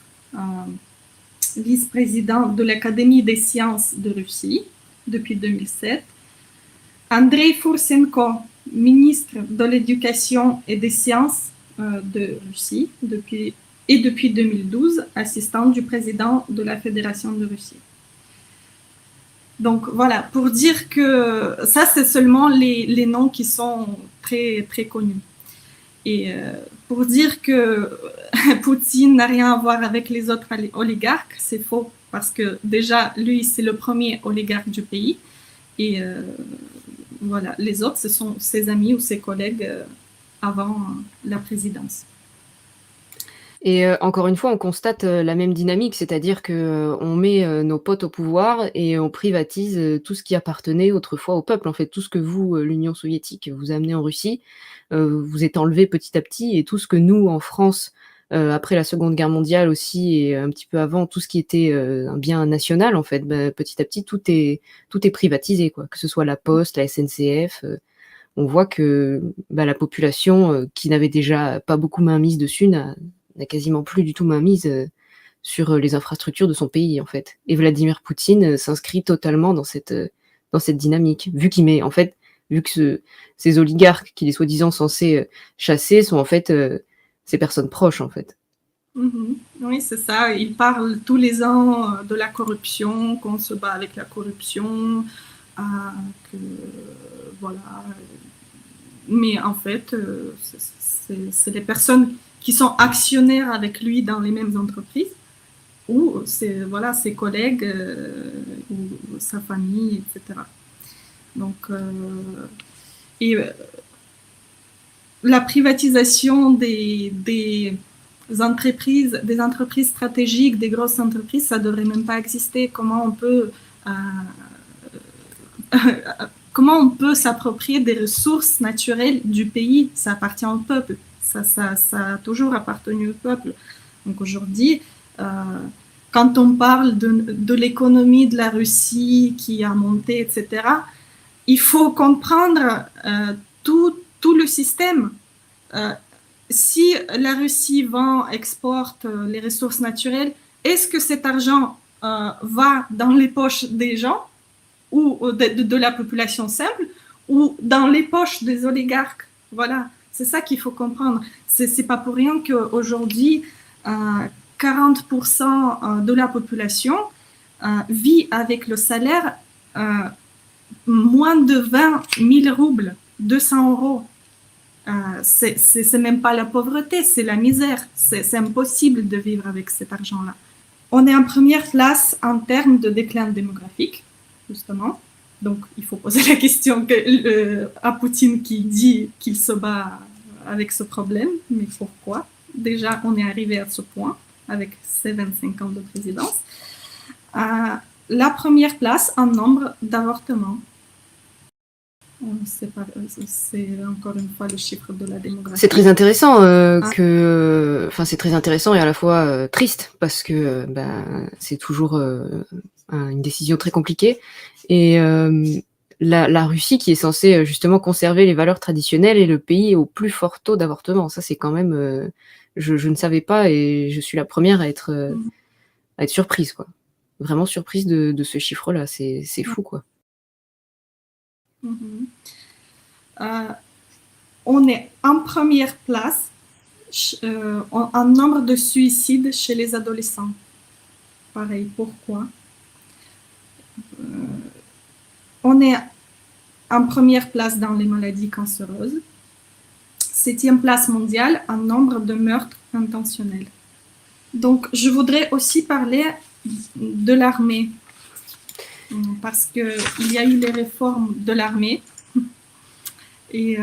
vice-président de l'Académie des sciences de Russie depuis 2007. Andrei Fursenko, ministre de l'Éducation et des sciences de Russie depuis 2012, assistant du président de la Fédération de Russie. Donc voilà, pour dire que ça, c'est seulement les noms qui sont très, très connus. Et pour dire que Poutine n'a rien à voir avec les autres oligarques, c'est faux, parce que déjà, lui, c'est le premier oligarque du pays. Et voilà, les autres, ce sont ses amis ou ses collègues avant la présidence. Et encore une fois, on constate la même dynamique, c'est-à-dire qu'on met nos potes au pouvoir et on privatise tout ce qui appartenait autrefois au peuple. En fait, tout ce que vous, l'Union soviétique, vous amenez en Russie, vous êtes enlevé petit à petit, et tout ce que nous, en France, après la Seconde Guerre mondiale aussi, et un petit peu avant, tout ce qui était un bien national, en fait, petit à petit, tout est privatisé, quoi. Que ce soit la Poste, la SNCF, on voit que la population, qui n'avait déjà pas beaucoup mainmise dessus, n'a quasiment plus du tout mainmise sur les infrastructures de son pays, en fait. Et Vladimir Poutine s'inscrit totalement dans cette dynamique, vu que ces oligarques qu'il est soi-disant censé chasser sont en fait ces personnes proches, en fait. Oui, c'est ça. Il parle tous les ans de la corruption, qu'on se bat avec la corruption, que voilà. Mais en fait, c'est les personnes qui sont actionnaires avec lui dans les mêmes entreprises, ou c'est voilà, ses collègues ou sa famille, etc. Donc, la privatisation des entreprises stratégiques, des grosses entreprises, ça ne devrait même pas exister. Comment on peut s'approprier des ressources naturelles du pays? Ça appartient au peuple. Ça a toujours appartenu au peuple. Donc aujourd'hui, quand on parle de l'économie de la Russie qui a monté, etc., il faut comprendre tout le système. Si la Russie vend, exporte les ressources naturelles, est-ce que cet argent va dans les poches des gens ou de la population simple, ou dans les poches des oligarques? Voilà, c'est ça qu'il faut comprendre. C'est pas pour rien qu'aujourd'hui, 40% de la population vit avec le salaire moins de 20 000 roubles, 200 euros. C'est même pas la pauvreté, c'est la misère. C'est impossible de vivre avec cet argent-là. On est en première place en termes de déclin démographique, justement. Donc, il faut poser la question à Poutine qui dit qu'il se bat avec ce problème. Mais pourquoi? Déjà, on est arrivé à ce point avec ses 25 ans de présidence. La première place en nombre d'avortements. C'est encore une fois le chiffre de la démographie. C'est très intéressant c'est très intéressant et à la fois triste, parce que c'est toujours une décision très compliquée. Et la Russie, qui est censée justement conserver les valeurs traditionnelles, est le pays au plus fort taux d'avortement. Ça, c'est quand même... je ne savais pas, et je suis la première à être surprise, quoi. Vraiment surprise de ce chiffre-là. C'est fou, quoi. On est en première place en nombre de suicides chez les adolescents. Pareil, pourquoi? On est en première place dans les maladies cancéreuses. 7e place mondiale en nombre de meurtres intentionnels. Donc, je voudrais aussi parler de l'armée, parce qu'il y a eu les réformes de l'armée. Et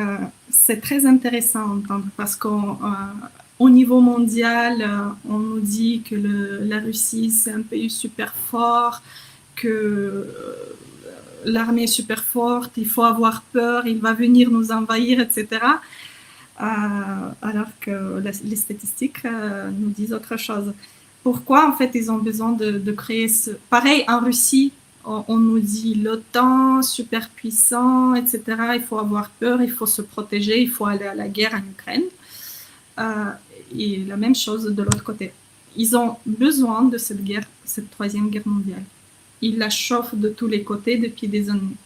c'est très intéressant à entendre, parce qu'au niveau mondial, on nous dit que la Russie, c'est un pays super fort, que l'armée est super forte, il faut avoir peur, il va venir nous envahir, etc. Alors que les statistiques nous disent autre chose. Pourquoi, en fait, ils ont besoin de créer ce... Pareil, en Russie, on nous dit l'OTAN, super puissant, etc. Il faut avoir peur, il faut se protéger, il faut aller à la guerre en Ukraine. Et la même chose de l'autre côté. Ils ont besoin de cette guerre, cette troisième guerre mondiale. Ils la chauffent de tous les côtés depuis des années.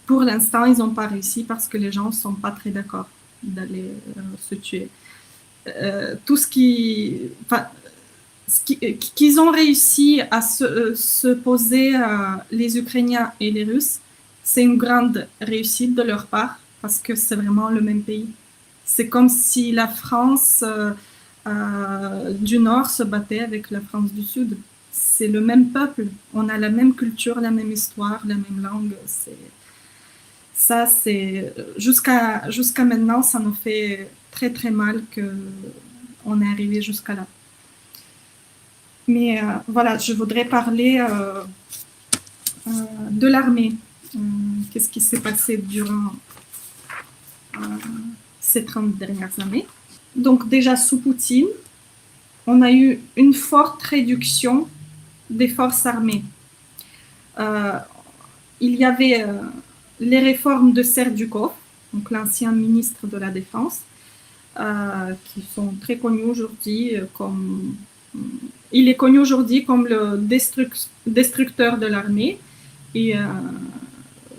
Pour l'instant, ils n'ont pas réussi parce que les gens ne sont pas très d'accord d'aller se tuer. Tout ce qui... Enfin, qu'ils ont réussi à se poser, les Ukrainiens et les Russes, c'est une grande réussite de leur part parce que c'est vraiment le même pays. C'est comme si la France du Nord se battait avec la France du Sud. C'est le même peuple, on a la même culture, la même histoire, la même langue. Ça, c'est jusqu'à maintenant, ça nous fait très très mal qu'on est arrivé jusqu'à là. Mais voilà, je voudrais parler de l'armée. Qu'est-ce qui s'est passé durant ces 30 dernières années? Donc déjà sous Poutine, on a eu une forte réduction des forces armées. Il y avait les réformes de Serdyukov, donc l'ancien ministre de la Défense, qui sont très connus aujourd'hui comme... Il est connu aujourd'hui comme le destructeur de l'armée et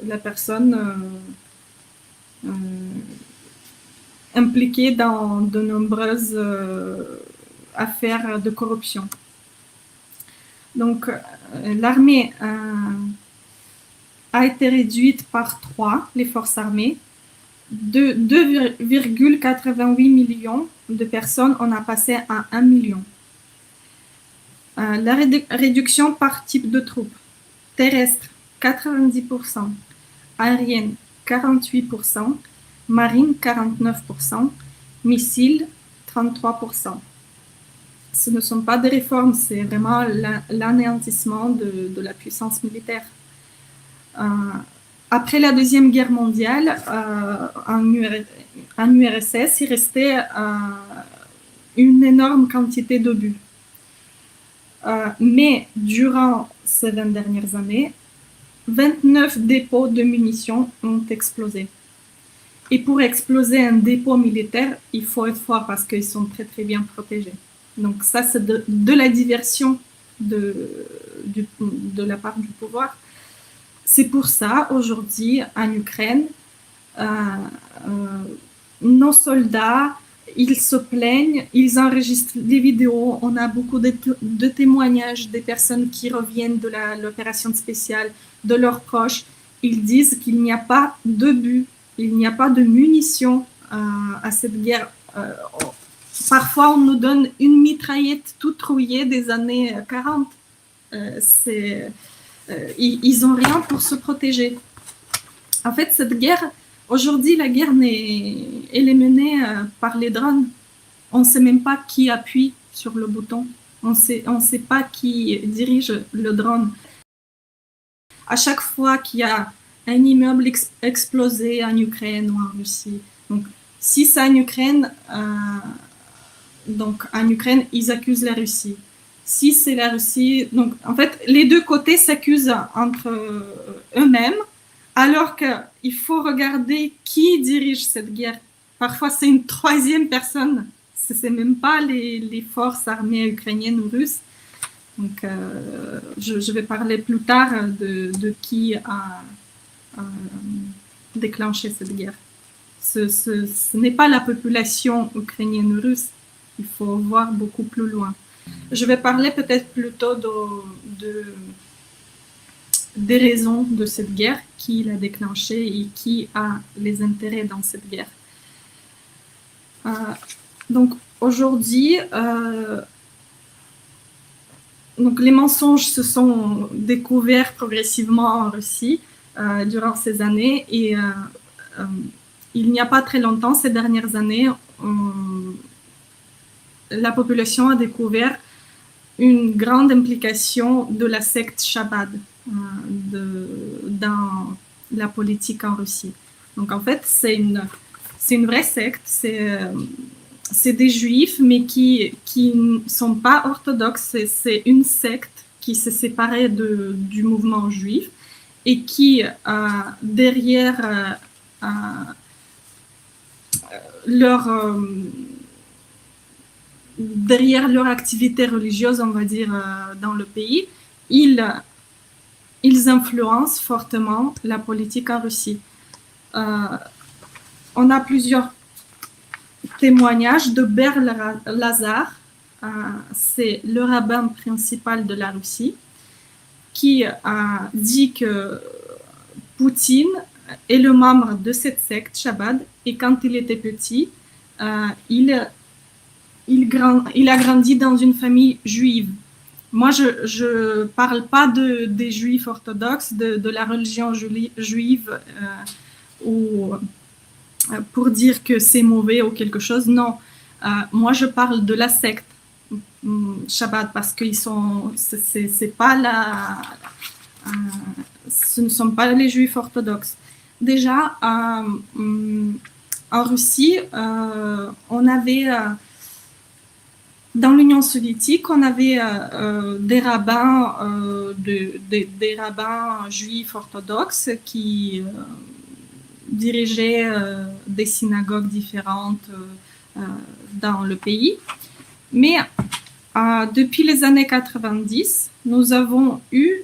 la personne impliquée dans de nombreuses affaires de corruption. Donc, l'armée a été réduite par 3, les forces armées. 2,88 millions de personnes, on a passé à 1 million. La réduction par type de troupes. Terrestre, 90%. Aérienne, 48%. Marine, 49%. Missiles, 33%. Ce ne sont pas des réformes, c'est vraiment l'anéantissement de la puissance militaire. Après la Deuxième Guerre mondiale, en URSS, il restait une énorme quantité d'obus. Mais durant ces 20 dernières années, 29 dépôts de munitions ont explosé. Et pour exploser un dépôt militaire, il faut être fort parce qu'ils sont très très bien protégés. Donc ça, c'est de la diversion de la part du pouvoir. C'est pour ça, aujourd'hui, en Ukraine, nos soldats, ils se plaignent, ils enregistrent des vidéos. On a beaucoup de témoignages des personnes qui reviennent de l'opération spéciale, de leurs proches. Ils disent qu'il n'y a pas d'obus, il n'y a pas de munitions à cette guerre. Parfois, on nous donne une mitraillette toute rouillée des années 40. Ils n'ont rien pour se protéger. En fait, cette guerre, aujourd'hui, la guerre elle est menée par les drones. On ne sait même pas qui appuie sur le bouton. On ne sait pas qui dirige le drone. À chaque fois qu'il y a un immeuble explosé en Ukraine ou en Russie, donc si c'est en Ukraine, ils accusent la Russie. Si c'est la Russie, donc en fait, les deux côtés s'accusent entre eux-mêmes, alors qu'il faut regarder qui dirige cette guerre. Parfois, c'est une troisième personne. Ce n'est même pas les forces armées ukrainiennes ou russes. Donc, je vais parler plus tard de qui a déclenché cette guerre. Ce n'est pas la population ukrainienne ou russe. Il faut voir beaucoup plus loin. Je vais parler peut-être plutôt des raisons de cette guerre, qui l'a déclenchée et qui a les intérêts dans cette guerre. Donc aujourd'hui, donc les mensonges se sont découverts progressivement en Russie durant ces années et il n'y a pas très longtemps, ces dernières années, la population a découvert une grande implication de la secte Chabad, dans la politique en Russie. Donc en fait, c'est une vraie secte, c'est des juifs, mais qui ne sont pas orthodoxes, c'est une secte qui s'est séparée du mouvement juif et qui, derrière leur activité religieuse, on va dire, dans le pays, ils influencent fortement la politique en Russie. On a plusieurs témoignages de Berl Lazar, c'est le rabbin principal de la Russie, qui dit que Poutine est le membre de cette secte Chabad, et quand il était petit, il a grandi dans une famille juive. Moi, je ne parle pas des juifs orthodoxes, de la religion juive, ou pour dire que c'est mauvais ou quelque chose. Non, moi, je parle de la secte Chabad, parce que c'est pas ce ne sont pas les juifs orthodoxes. Déjà, en Russie, on avait... dans l'Union soviétique, on avait des rabbins, des rabbins juifs orthodoxes qui dirigeaient des synagogues différentes dans le pays. Mais depuis les années 90, nous avons eu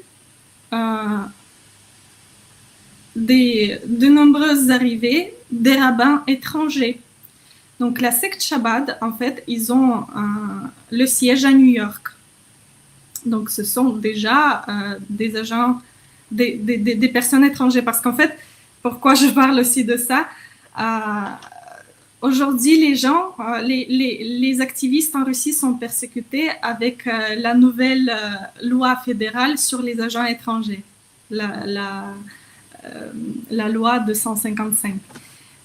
de nombreuses arrivées des rabbins étrangers. Donc la secte Chabad, en fait, ils ont le siège à New York. Donc ce sont déjà des agents, des personnes étrangères. Parce qu'en fait, pourquoi je parle aussi de ça, aujourd'hui, les gens, les activistes en Russie sont persécutés avec la nouvelle loi fédérale sur les agents étrangers, la loi 255.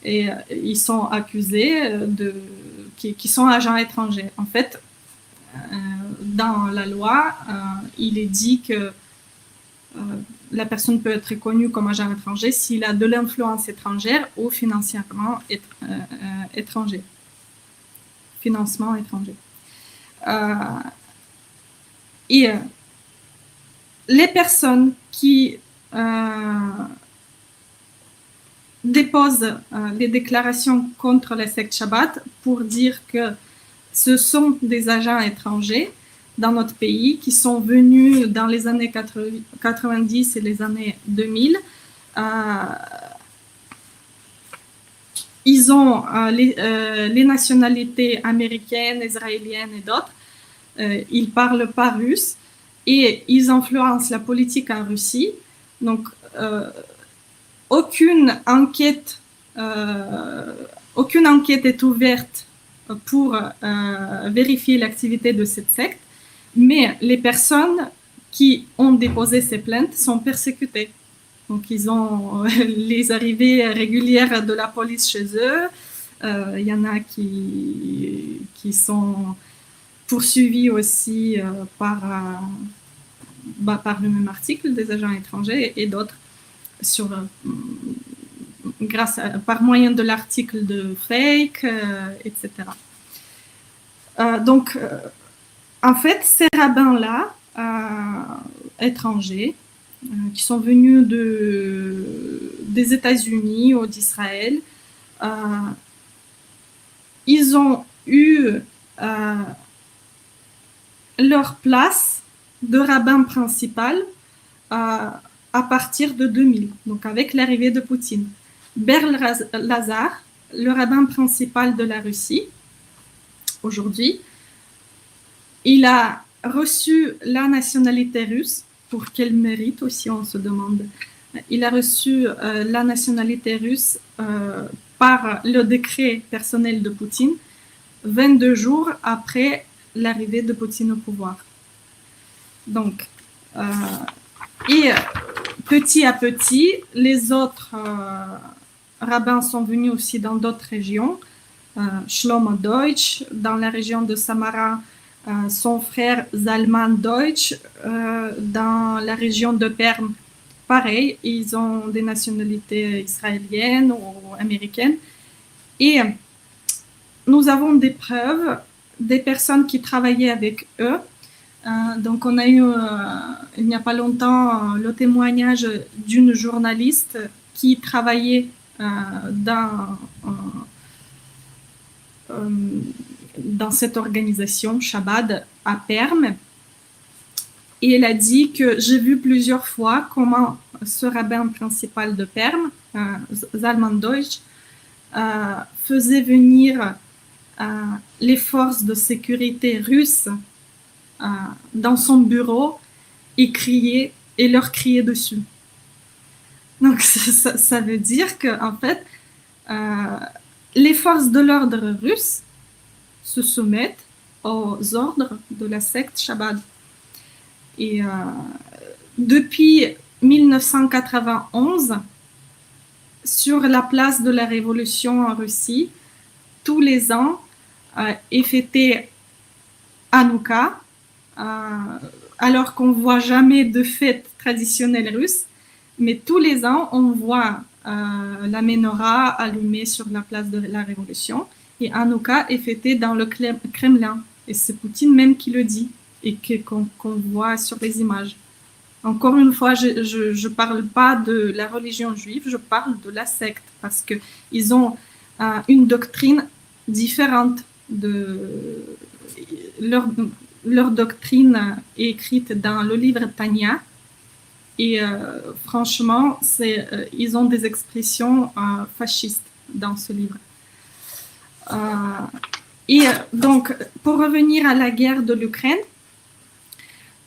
Et ils sont accusés qui sont agents étrangers. En fait, dans la loi, il est dit que la personne peut être reconnue comme agent étranger s'il a de l'influence étrangère ou financièrement étranger. Financement étranger. Et les personnes qui déposent des déclarations contre la secte Chabad pour dire que ce sont des agents étrangers dans notre pays qui sont venus dans les années 90 et les années 2000. Ils ont les nationalités américaines, israéliennes et d'autres. Ils ne parlent pas russe et ils influencent la politique en Russie. Donc, aucune enquête est ouverte pour vérifier l'activité de cette secte, mais les personnes qui ont déposé ces plaintes sont persécutées. Donc, ils ont les arrivées régulières de la police chez eux. Il y en a qui sont poursuivis aussi par le même article des agents étrangers et d'autres par moyen de l'article de fake, etc. Donc, en fait, ces rabbins-là, étrangers, qui sont venus des États-Unis ou d'Israël, ils ont eu leur place de rabbin principal à partir de 2000, donc avec l'arrivée de Poutine. Berl Lazar, le rabbin principal de la Russie, aujourd'hui, il a reçu la nationalité russe, pour quel mérite aussi on se demande. Il a reçu la nationalité russe par le décret personnel de Poutine, 22 jours après l'arrivée de Poutine au pouvoir. Donc, et petit à petit, les autres rabbins sont venus aussi dans d'autres régions. Shlomo Deutsch, dans la région de Samara, son frère Zalman Deutsch, dans la région de Perm, pareil, ils ont des nationalités israéliennes ou américaines. Et nous avons des preuves des personnes qui travaillaient avec eux. Donc, on a eu, il n'y a pas longtemps, le témoignage d'une journaliste qui travaillait dans cette organisation, Chabad, à Perm. Et elle a dit que j'ai vu plusieurs fois comment ce rabbin principal de Perm, Zalman Deutsch, faisait venir les forces de sécurité russes dans son bureau et leur crier dessus. Donc ça veut dire que en fait, les forces de l'ordre russe se soumettent aux ordres de la secte Chabad. Et depuis 1991, sur la place de la Révolution en Russie, tous les ans est fêté Hanouka, alors qu'on ne voit jamais de fête traditionnelle russe, mais tous les ans, on voit la menorah allumée sur la place de la Révolution, et Hanouka est fêté dans le Kremlin, et c'est Poutine même qui le dit, et qu'on voit sur les images. Encore une fois, je ne parle pas de la religion juive, je parle de la secte, parce qu'ils ont une doctrine différente de leur doctrine est écrite dans le livre Tanya, et franchement, ils ont des expressions fascistes dans ce livre. Et donc, pour revenir à la guerre de l'Ukraine,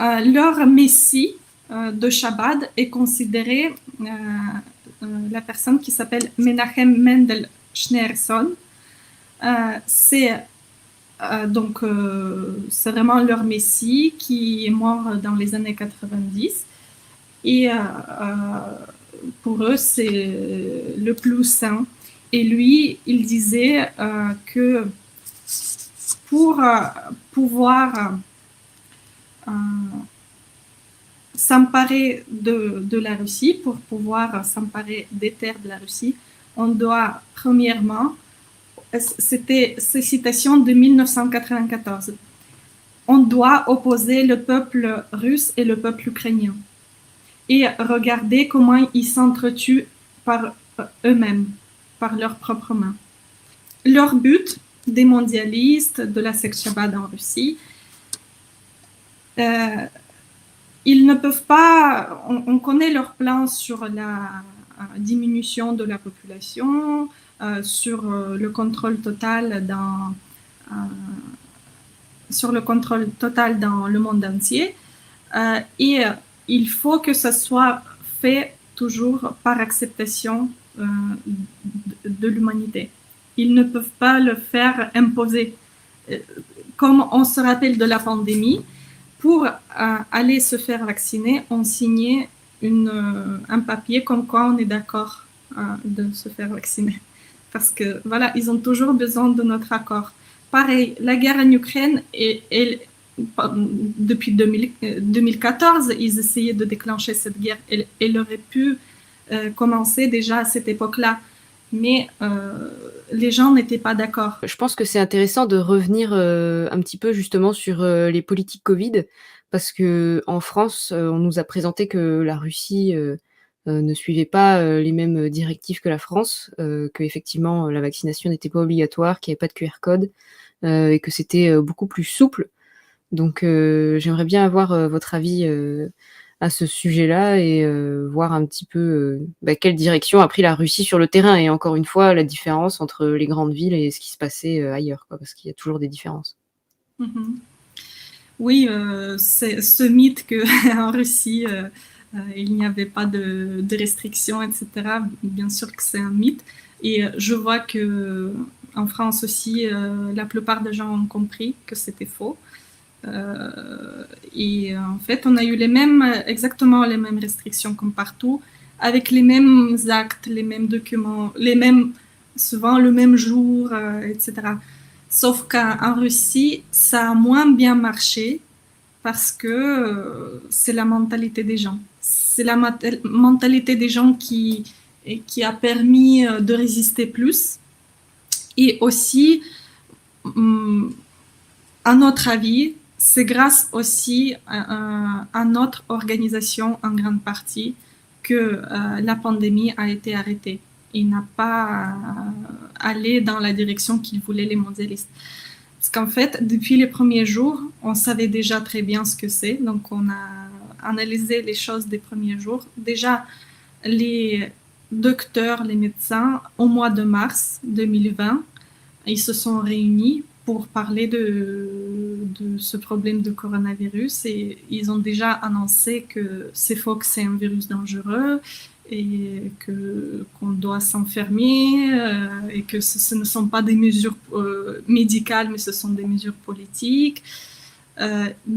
leur messie de Chabad est considéré la personne qui s'appelle Menachem Mendel Schneerson. C'est vraiment leur messie qui est mort dans les années 90. Et pour eux, c'est le plus saint. Et lui, il disait que pour pouvoir s'emparer de la Russie, pour pouvoir s'emparer des terres de la Russie, on doit premièrement, c'était ces citations de 1994, on doit opposer le peuple russe et le peuple ukrainien et regarder comment ils s'entretuent par eux-mêmes, par leurs propres mains. Leur but des mondialistes, de la secte Chabad en Russie, ils ne peuvent pas, on connaît leur plan sur la diminution de la population, sur le contrôle total dans le monde entier, et il faut que ça soit fait toujours par acceptation de l'humanité. Ils ne peuvent pas le faire imposer. Comme on se rappelle de la pandémie, pour aller se faire vacciner, on signait un papier comme quoi on est d'accord de se faire vacciner. Parce que voilà, ils ont toujours besoin de notre accord. Pareil, la guerre en Ukraine, depuis 2014, ils essayaient de déclencher cette guerre. Elle aurait pu commencer déjà à cette époque-là. Mais les gens n'étaient pas d'accord. Je pense que c'est intéressant de revenir un petit peu justement sur les politiques Covid, parce qu'en France, on nous a présenté que la Russie ne suivait pas les mêmes directives que la France, qu'effectivement la vaccination n'était pas obligatoire, qu'il n'y avait pas de QR code, et que c'était beaucoup plus souple. Donc j'aimerais bien avoir votre avis à ce sujet-là et voir un petit peu quelle direction a pris la Russie sur le terrain, et encore une fois la différence entre les grandes villes et ce qui se passait ailleurs, quoi, parce qu'il y a toujours des différences. Mm-hmm. Oui, c'est ce mythe qu'en Russie il n'y avait pas de restrictions, etc. Bien sûr que c'est un mythe, et je vois que en France aussi la plupart des gens ont compris que c'était faux. Et en fait, on a eu exactement les mêmes restrictions comme partout, avec les mêmes actes, les mêmes documents, souvent le même jour, etc. Sauf qu'en Russie, ça a moins bien marché parce que c'est la mentalité des gens. C'est la mentalité des gens qui a permis de résister plus. Et aussi, à notre avis, c'est grâce aussi à notre organisation en grande partie que la pandémie a été arrêtée et n'a pas allé dans la direction qu'ils voulaient les mondialistes. Parce qu'en fait, depuis les premiers jours, on savait déjà très bien ce que c'est. Donc, on a analysé les choses des premiers jours. Déjà, les docteurs, les médecins, au mois de mars 2020, ils se sont réunis pour parler de ce problème de coronavirus et ils ont déjà annoncé que c'est faux, que c'est un virus dangereux et qu'on doit s'enfermer et que ce ne sont pas des mesures médicales, mais ce sont des mesures politiques.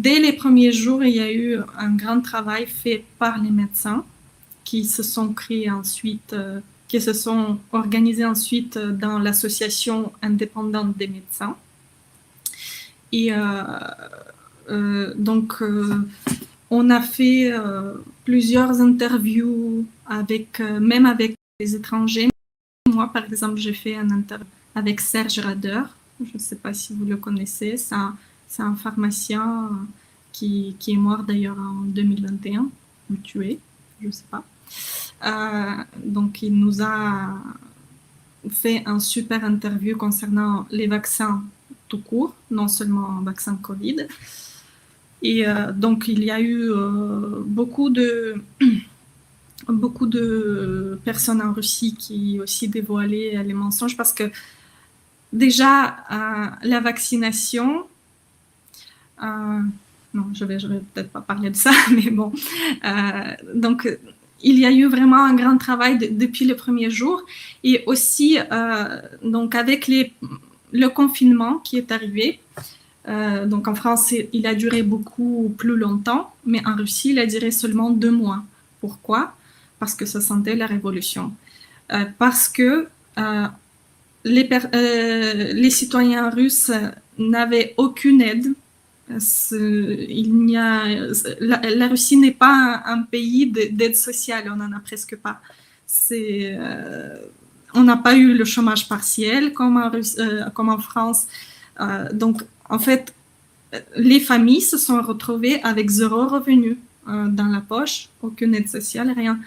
Dès les premiers jours, il y a eu un grand travail fait par les médecins qui se sont créés ensuite, qui se sont organisés ensuite dans l'association indépendante des médecins. Et donc, on a fait plusieurs interviews même avec les étrangers. Moi, par exemple, j'ai fait un interview avec Serge Rader. Je ne sais pas si vous le connaissez. C'est un pharmacien qui est mort d'ailleurs en 2021, ou tué, je ne sais pas. Donc, il nous a fait un super interview concernant les vaccins tout court, non seulement un vaccin Covid. Et donc, il y a eu beaucoup de personnes en Russie qui aussi dévoilaient les mensonges parce que déjà, la vaccination, non, je vais peut-être pas parler de ça, mais bon. Donc, il y a eu vraiment un grand travail depuis le premier jour et aussi donc avec le confinement qui est arrivé. Donc en France, il a duré beaucoup plus longtemps, mais en Russie, il a duré seulement 2 mois. Pourquoi? Parce que ça sentait la révolution. Parce que les citoyens russes n'avaient aucune aide. La Russie n'est pas un pays d'aide sociale, on n'en a presque pas. On n'a pas eu le chômage partiel comme en France. Donc, en fait, les familles se sont retrouvées avec 0 revenu dans la poche, aucune aide sociale, rien.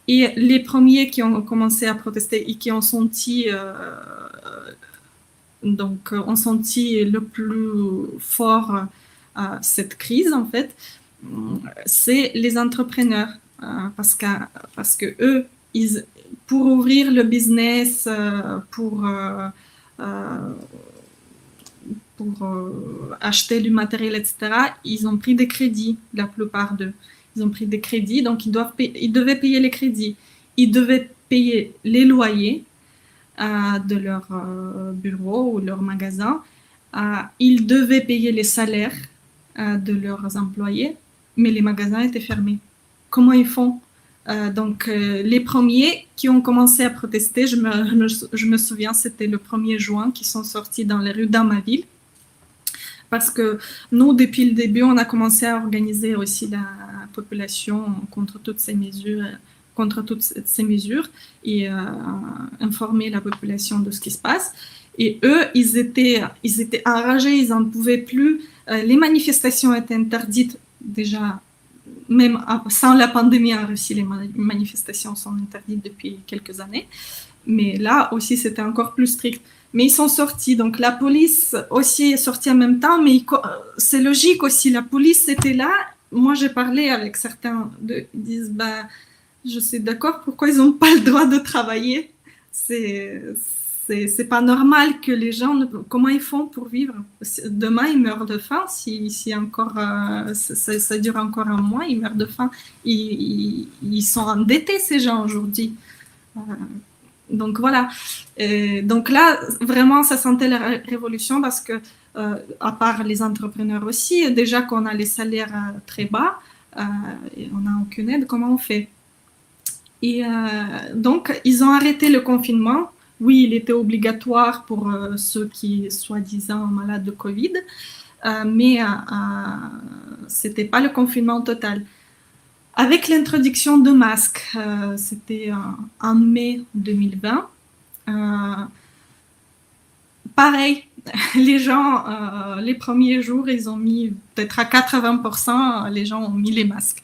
Et les premiers qui ont commencé à protester et qui ont senti le plus fort cette crise, en fait, c'est les entrepreneurs. Parce que eux, pour ouvrir le business, pour acheter du matériel, etc., ils ont pris des crédits, la plupart d'eux. Ils ont pris des crédits, donc ils devaient payer les crédits. Ils devaient payer les loyers de leur bureau ou leur magasin. Ils devaient payer les salaires de leurs employés, mais les magasins étaient fermés. Comment ils font? Donc, les premiers qui ont commencé à protester, je me souviens, c'était le 1er juin, qui sont sortis dans les rues dans ma ville. Parce que nous, depuis le début, on a commencé à organiser aussi la population contre toutes ces mesures et informer la population de ce qui se passe. Et eux, ils étaient enragés, ils n'en pouvaient plus. Les manifestations étaient interdites déjà, même sans la pandémie en Russie, les manifestations sont interdites depuis quelques années. Mais là aussi, c'était encore plus strict. Mais ils sont sortis, donc la police aussi est sortie en même temps, mais c'est logique aussi, la police était là. Moi, j'ai parlé avec certains, ils disent, je suis d'accord, pourquoi ils n'ont pas le droit de travailler? C'est pas normal que les gens, comment ils font pour vivre? Demain, ils meurent de faim, si encore, ça dure encore un mois, ils meurent de faim. Ils sont endettés, ces gens, aujourd'hui. Donc voilà. Donc là, vraiment, ça sentait la révolution parce que, à part les entrepreneurs aussi, déjà qu'on a les salaires très bas, et on n'a aucune aide, comment on fait? Et donc, ils ont arrêté le confinement. Oui, il était obligatoire pour ceux qui, soi-disant, malades de Covid, mais c'était pas le confinement total. Avec l'introduction de masques, c'était en mai 2020, pareil, les gens, les premiers jours, ils ont mis peut-être à 80%, les gens ont mis les masques.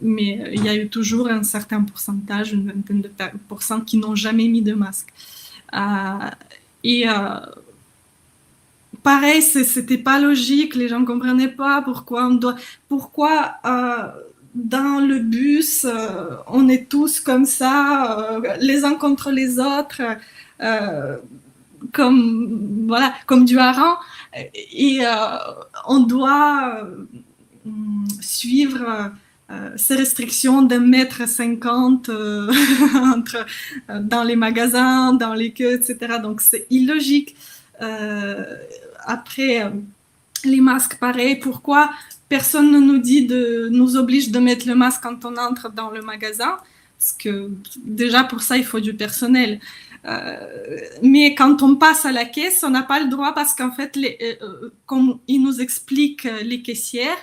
Mais il y a eu toujours un certain pourcentage, une vingtaine de pourcents qui n'ont jamais mis de masque. Pareil, c'était pas logique, les gens comprenaient pas pourquoi dans le bus, on est tous comme ça, les uns contre les autres, comme du hareng, et on doit suivre ces restrictions d'1,50 m dans les magasins, dans les queues, etc. Donc c'est illogique. Après, les masques, pareil, pourquoi personne ne nous oblige de mettre le masque quand on entre dans le magasin? Parce que déjà pour ça, il faut du personnel. Mais quand on passe à la caisse, on n'a pas le droit parce qu'en fait, comme ils nous expliquent les caissières,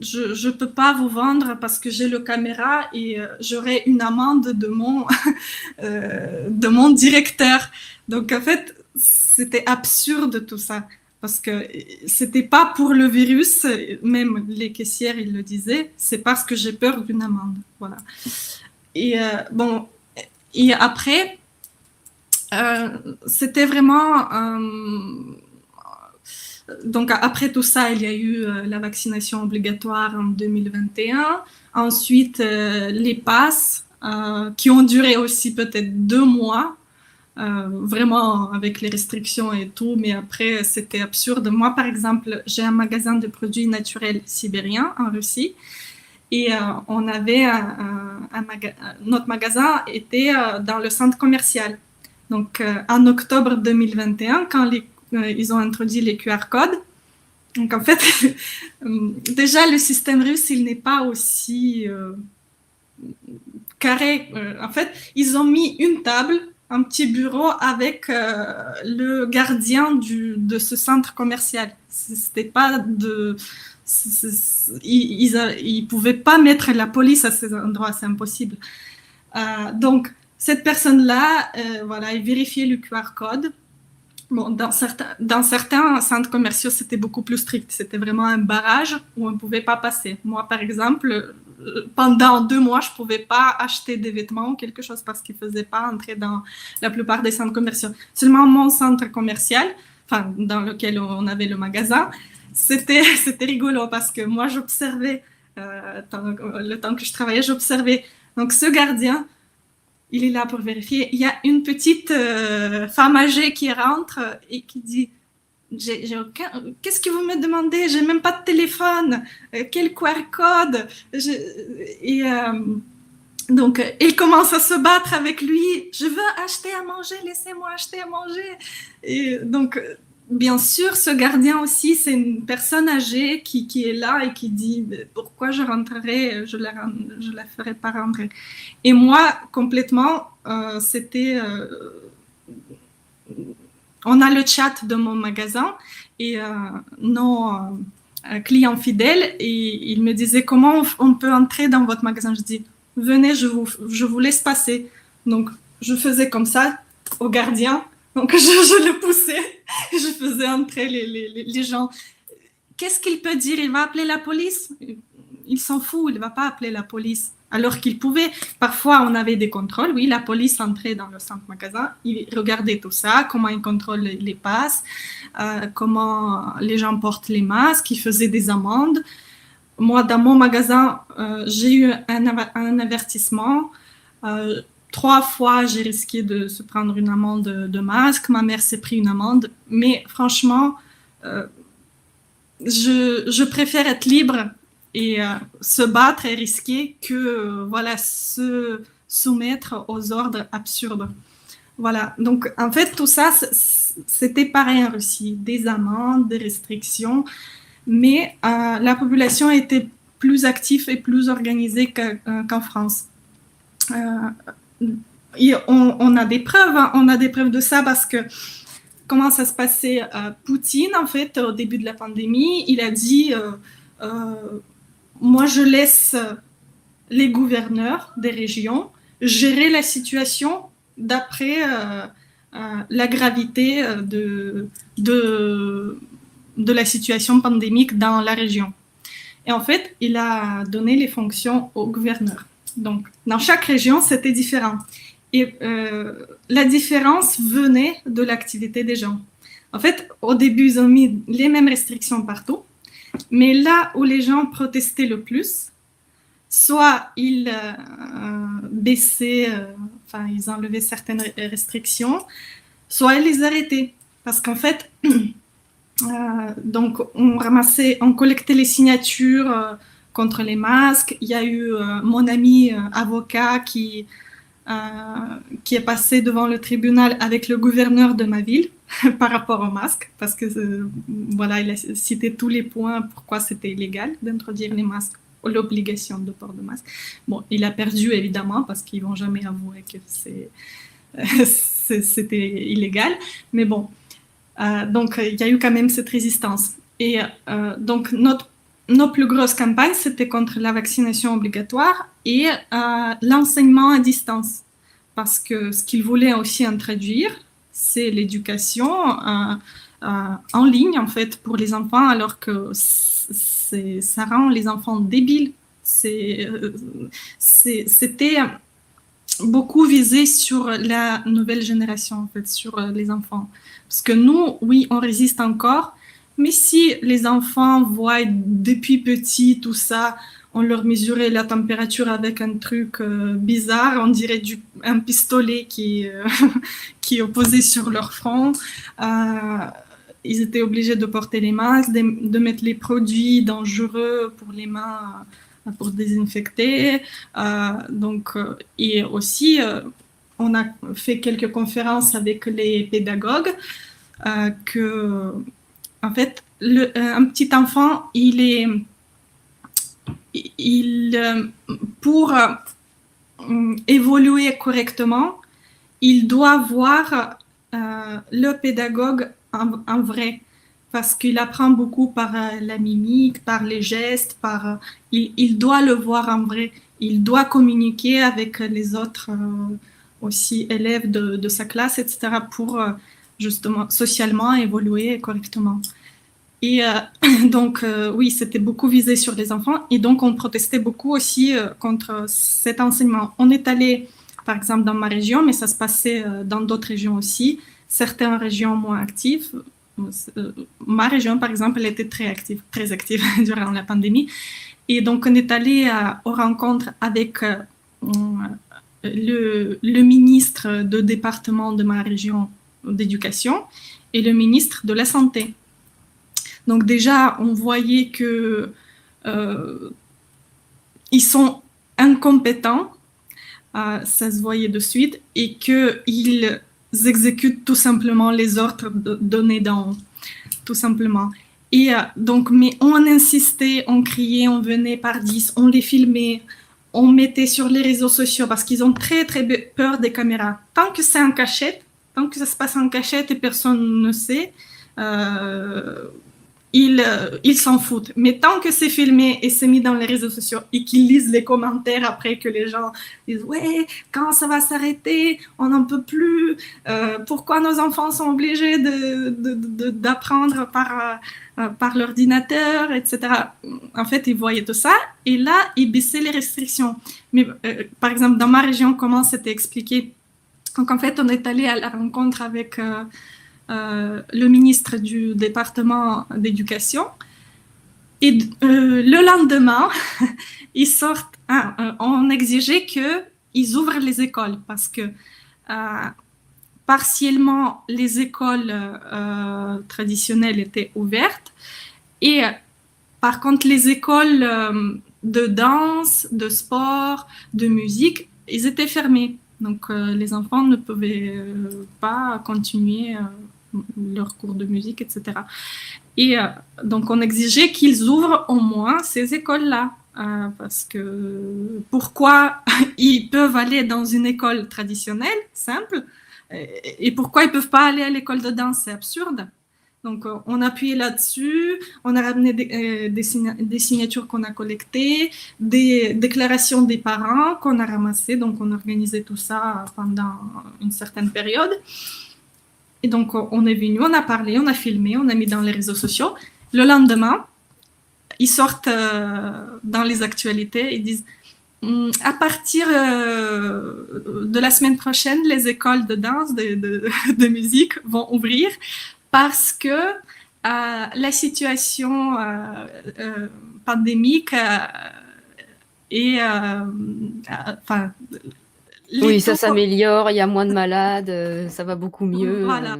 je ne peux pas vous vendre parce que j'ai le caméra et j'aurai une amende de mon directeur. Donc en fait, c'était absurde tout ça. Parce que c'était pas pour le virus, même les caissières, ils le disaient, c'est parce que j'ai peur d'une amende. Voilà. Et et après, c'était vraiment... donc après tout ça, il y a eu la vaccination obligatoire en 2021. Ensuite, les passes qui ont duré aussi peut-être 2 mois. Vraiment avec les restrictions et tout, mais après c'était absurde. Moi par exemple, j'ai un magasin de produits naturels sibériens en Russie et on avait notre magasin était dans le centre commercial. Donc en octobre 2021, quand ils ont introduit les QR codes, donc en fait déjà le système russe il n'est pas aussi carré. En fait, ils ont mis une table, un petit bureau avec le gardien de ce centre commercial. C'était pas ils pouvaient pas mettre la police à ces endroits, c'est impossible. Donc cette personne-là, voilà, il vérifiait le QR code. Bon, dans certains centres commerciaux, c'était beaucoup plus strict. C'était vraiment un barrage où on ne pouvait pas passer. Moi, par exemple, pendant 2 mois, je ne pouvais pas acheter des vêtements ou quelque chose parce qu'ils ne faisaient pas entrer dans la plupart des centres commerciaux. Seulement mon centre commercial, enfin, dans lequel on avait le magasin, c'était rigolo parce que moi, j'observais, le temps que je travaillais, j'observais. Donc, ce gardien, il est là pour vérifier. Il y a une petite femme âgée qui rentre et qui dit qu'est-ce que vous me demandez? J'ai même pas de téléphone. Quel QR code? Donc, il commence à se battre avec lui. Je veux acheter à manger, laissez-moi acheter à manger. Et donc, bien sûr, ce gardien aussi, c'est une personne âgée qui est là et qui dit pourquoi je rentrerai, je la ferai pas rentrer. Et moi, complètement, c'était... on a le chat de mon magasin et nos clients fidèles et ils me disaient comment on peut entrer dans votre magasin. Je dis venez, je vous laisse passer. Donc, je faisais comme ça au gardien. Donc, je le poussais, je faisais entrer les gens. Qu'est-ce qu'il peut dire? Il va appeler la police? Il s'en fout, il ne va pas appeler la police. Alors qu'il pouvait. Parfois, on avait des contrôles. Oui, la police entrait dans le centre magasin. Il regardait tout ça, comment ils contrôlent les passes, comment les gens portent les masques. Ils faisaient des amendes. Moi, dans mon magasin, j'ai eu un avertissement. 3 fois, j'ai risqué de se prendre une amende de masque. Ma mère s'est pris une amende. Mais franchement, je préfère être libre et se battre et risquer que se soumettre aux ordres absurdes. Voilà. Donc, en fait, tout ça, c'était pareil en Russie. Des amendes, des restrictions. Mais la population était plus active et plus organisée qu'en France. On a des preuves, hein. On a des preuves de ça parce que comment ça se passait. Poutine, en fait, au début de la pandémie, il a dit moi, je laisse les gouverneurs des régions gérer la situation d'après la gravité de la situation pandémique dans la région. Et en fait, il a donné les fonctions aux gouverneurs. Donc, dans chaque région, c'était différent. Et la différence venait de l'activité des gens. En fait, au début, ils ont mis les mêmes restrictions partout, mais là où les gens protestaient le plus, soit ils baissaient, ils enlevaient certaines restrictions, soit ils les arrêtaient. Parce qu'en fait, donc on collectait les signatures contre les masques. Il y a eu mon ami avocat qui est passé devant le tribunal avec le gouverneur de ma ville par rapport aux masques, parce que voilà, il a cité tous les points pourquoi c'était illégal d'introduire les masques, l'obligation de port de masque. Bon, il a perdu évidemment parce qu'ils vont jamais avouer que c'était illégal, mais bon, donc il y a eu quand même cette résistance. Et donc nos plus grosses campagnes, c'était contre la vaccination obligatoire et l'enseignement à distance. Parce que ce qu'ils voulaient aussi introduire, c'est l'éducation en ligne, en fait, pour les enfants, alors que ça rend les enfants débiles. C'était beaucoup visé sur la nouvelle génération, en fait, sur les enfants. Parce que nous, oui, on résiste encore, mais si les enfants voient depuis petit tout ça, on leur mesurait la température avec un truc bizarre, on dirait un pistolet qui est posé sur leur front. Ils étaient obligés de porter les masques, de mettre les produits dangereux pour les mains, pour désinfecter. Et aussi, on a fait quelques conférences avec les pédagogues que, en fait, un petit enfant, pour évoluer correctement, il doit voir le pédagogue en vrai, parce qu'il apprend beaucoup par la mimique, par les gestes, il doit le voir en vrai, il doit communiquer avec les autres aussi élèves de sa classe, etc., pour justement socialement évoluer correctement. Et donc, oui, c'était beaucoup visé sur les enfants. Et donc, on protestait beaucoup aussi contre cet enseignement. On est allé, par exemple, dans ma région, mais ça se passait dans d'autres régions aussi. Certaines régions moins actives. Ma région, par exemple, elle était très active durant la pandémie. Et donc, on est allé aux rencontres avec le ministre de département de ma région d'éducation et le ministre de la Santé. Donc déjà, on voyait que ils sont incompétents, ça se voyait de suite, et qu'ils exécutent tout simplement les ordres donnés d'en haut, tout simplement. Et donc, mais on insistait, on criait, on venait par 10, on les filmait, on mettait sur les réseaux sociaux parce qu'ils ont très très peur des caméras. Tant que c'est en cachette, tant que ça se passe en cachette et personne ne sait, ils s'en foutent. Mais tant que c'est filmé et c'est mis dans les réseaux sociaux et qu'ils lisent les commentaires après que les gens disent « Ouais, quand ça va s'arrêter? On n'en peut plus. Pourquoi nos enfants sont obligés d'apprendre par l'ordinateur, etc. » En fait, ils voyaient tout ça et là, ils baissaient les restrictions. Mais par exemple, dans ma région, comment c'était expliqué? Donc en fait, on est allé à la rencontre avec le ministre du département d'éducation. Et le lendemain, ils sortent. On exigeait qu'ils ouvrent les écoles parce que partiellement les écoles traditionnelles étaient ouvertes et par contre les écoles de danse, de sport, de musique, ils étaient fermés. Donc les enfants ne pouvaient pas continuer leurs cours de musique, etc. Et donc on exigeait qu'ils ouvrent au moins ces écoles-là. Parce que pourquoi ils peuvent aller dans une école traditionnelle, simple, et pourquoi ils ne peuvent pas aller à l'école de danse? C'est absurde. Donc, on a appuyé là-dessus, on a ramené des signatures qu'on a collectées, des déclarations des parents qu'on a ramassées. Donc, on a organisé tout ça pendant une certaine période. Et donc, on est venu, on a parlé, on a filmé, on a mis dans les réseaux sociaux. Le lendemain, ils sortent dans les actualités, ils disent à partir de la semaine prochaine, les écoles de danse, de musique vont ouvrir parce que la situation pandémique est... enfin, oui, ça s'améliore, il y a moins de malades, ça va beaucoup mieux. Voilà.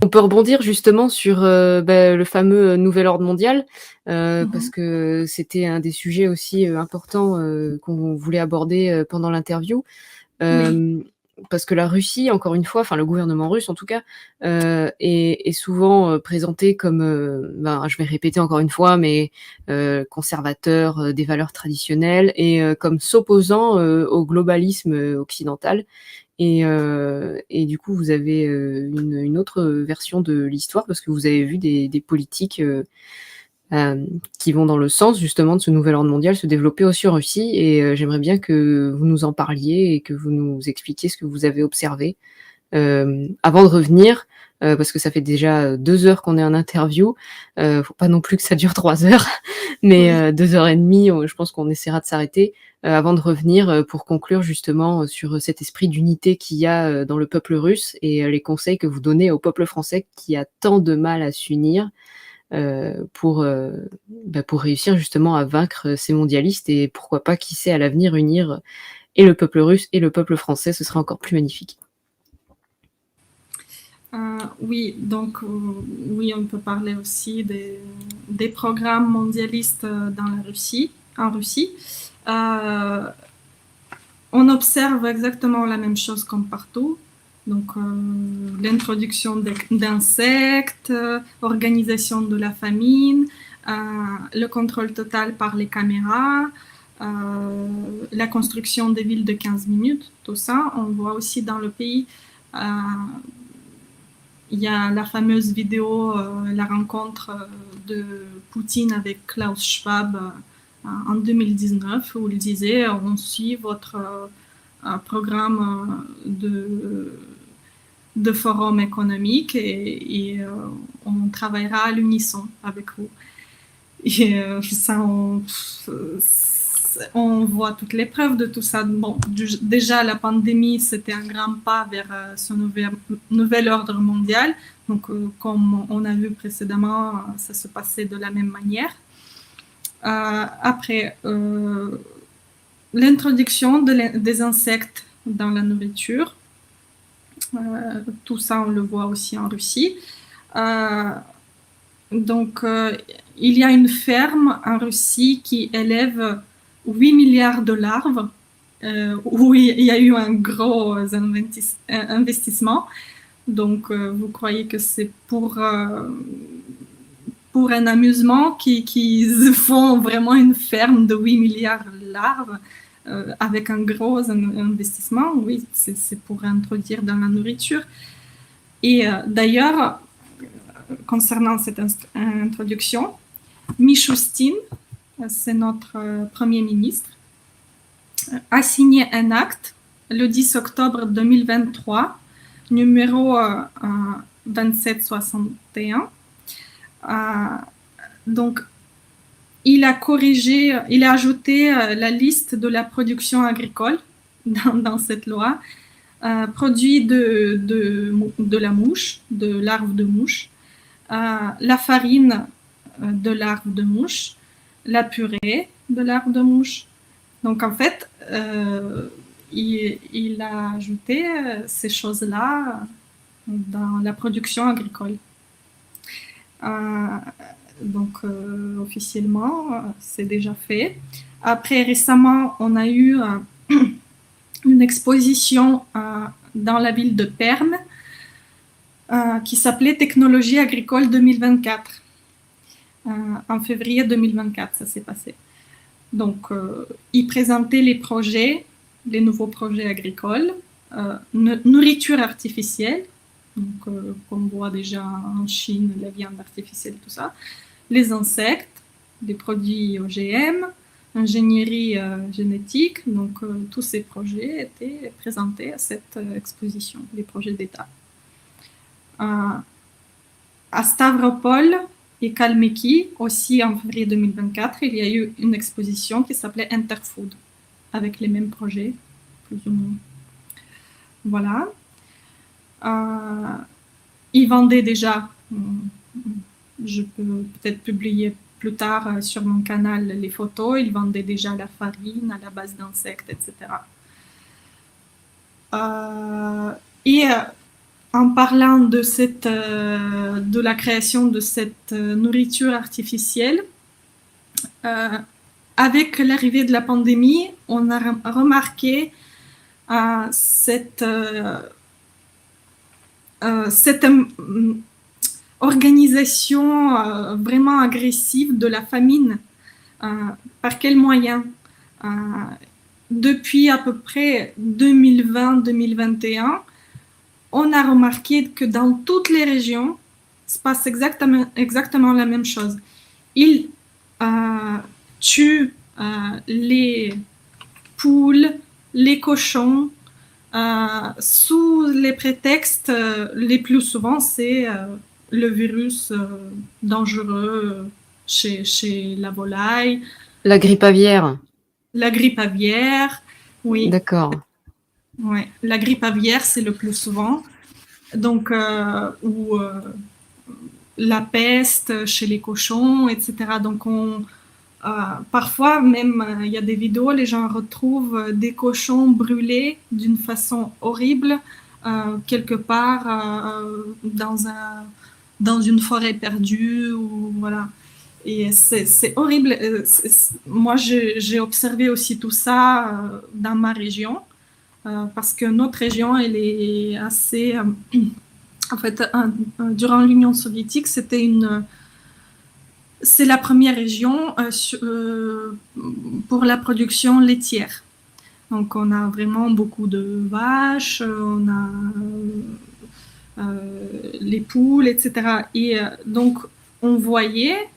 On peut rebondir justement sur le fameux nouvel ordre mondial, parce que c'était un des sujets aussi importants qu'on voulait aborder pendant l'interview. Oui. Parce que la Russie, encore une fois, enfin le gouvernement russe en tout cas, est souvent présenté comme, je vais répéter encore une fois, mais conservateur des valeurs traditionnelles et comme s'opposant au globalisme occidental. Et du coup, vous avez une autre version de l'histoire parce que vous avez vu des politiques qui vont dans le sens justement de ce nouvel ordre mondial se développer aussi en Russie. Et j'aimerais bien que vous nous en parliez et que vous nous expliquiez ce que vous avez observé. Avant de revenir, parce que ça fait déjà 2 heures qu'on est en interview, faut pas non plus que ça dure 3 heures, mais 2 heures et demie, je pense qu'on essaiera de s'arrêter avant de revenir pour conclure justement sur cet esprit d'unité qu'il y a dans le peuple russe et les conseils que vous donnez au peuple français qui a tant de mal à s'unir pour réussir justement à vaincre ces mondialistes et pourquoi pas, qui sait, à l'avenir unir et le peuple russe et le peuple français, ce serait encore plus magnifique. Oui, donc oui, on peut parler aussi des programmes mondialistes en Russie. On observe exactement la même chose comme partout. Donc, l'introduction d'insectes, organisation de la famine, le contrôle total par les caméras, la construction des villes de 15 minutes, tout ça. On voit aussi dans le pays, il y a la fameuse vidéo, la rencontre de Poutine avec Klaus Schwab en 2019, où il disait « On suit votre programme de forum économique et on travaillera à l'unisson avec vous. » Et ça, on voit toutes les preuves de tout ça. Bon, déjà, la pandémie, c'était un grand pas vers ce nouvel ordre mondial. Donc, comme on a vu précédemment, ça se passait de la même manière. Après, l'introduction des insectes dans la nourriture. Tout ça, on le voit aussi en Russie. Donc, il y a une ferme en Russie qui élève 8 milliards de larves, où il y a eu un gros investissement. Donc, vous croyez que c'est pour un amusement qu'ils font vraiment une ferme de 8 milliards de larves avec un gros investissement? Oui, c'est pour introduire dans la nourriture. Et d'ailleurs, concernant cette introduction, Mishustin, c'est notre Premier ministre, a signé un acte le 10 octobre 2023, numéro 2761. Donc, il a ajouté la liste de la production agricole dans cette loi, produits de la mouche, de larves de mouche, la farine de larves de mouche, la purée de larves de mouche. Donc, en fait, il a ajouté ces choses-là dans la production agricole. Donc, officiellement, c'est déjà fait. Après, récemment, on a eu une exposition dans la ville de Perm qui s'appelait Technologie agricole 2024. En février 2024, ça s'est passé. Donc, ils présentaient les nouveaux projets agricoles nourriture artificielle, donc, qu'on voit déjà en Chine, la viande artificielle, tout ça, les insectes, des produits OGM, ingénierie génétique. Donc, tous ces projets étaient présentés à cette exposition, les projets d'État. À Stavropol et Kalmykie, aussi en février 2024, il y a eu une exposition qui s'appelait Interfood, avec les mêmes projets, plus ou moins. Voilà. Ils vendaient déjà, je peux peut-être publier plus tard sur mon canal les photos, ils vendaient déjà la farine à la base d'insectes, etc. En parlant de la création de cette nourriture artificielle, avec l'arrivée de la pandémie, on a remarqué cette organisation vraiment agressive de la famine. Par quels moyens? Depuis à peu près 2020-2021, on a remarqué que dans toutes les régions, se passe exactement la même chose. Ils tuent les poules, les cochons, sous les prétextes, les plus souvent, c'est le virus dangereux chez la volaille. La grippe aviaire. La grippe aviaire, oui. D'accord. Ouais. La grippe aviaire, c'est le plus souvent. Donc, ou la peste chez les cochons, etc. Donc, parfois, même, il y a des vidéos, les gens retrouvent des cochons brûlés d'une façon horrible, quelque part dans une forêt perdue, ou voilà. Et c'est horrible. Moi, j'ai observé aussi tout ça dans ma région, parce que notre région, elle est assez... en fait, durant l'Union soviétique, c'est la première région pour la production laitière. Donc, on a vraiment beaucoup de vaches, on a les poules, etc. Et donc, on voyait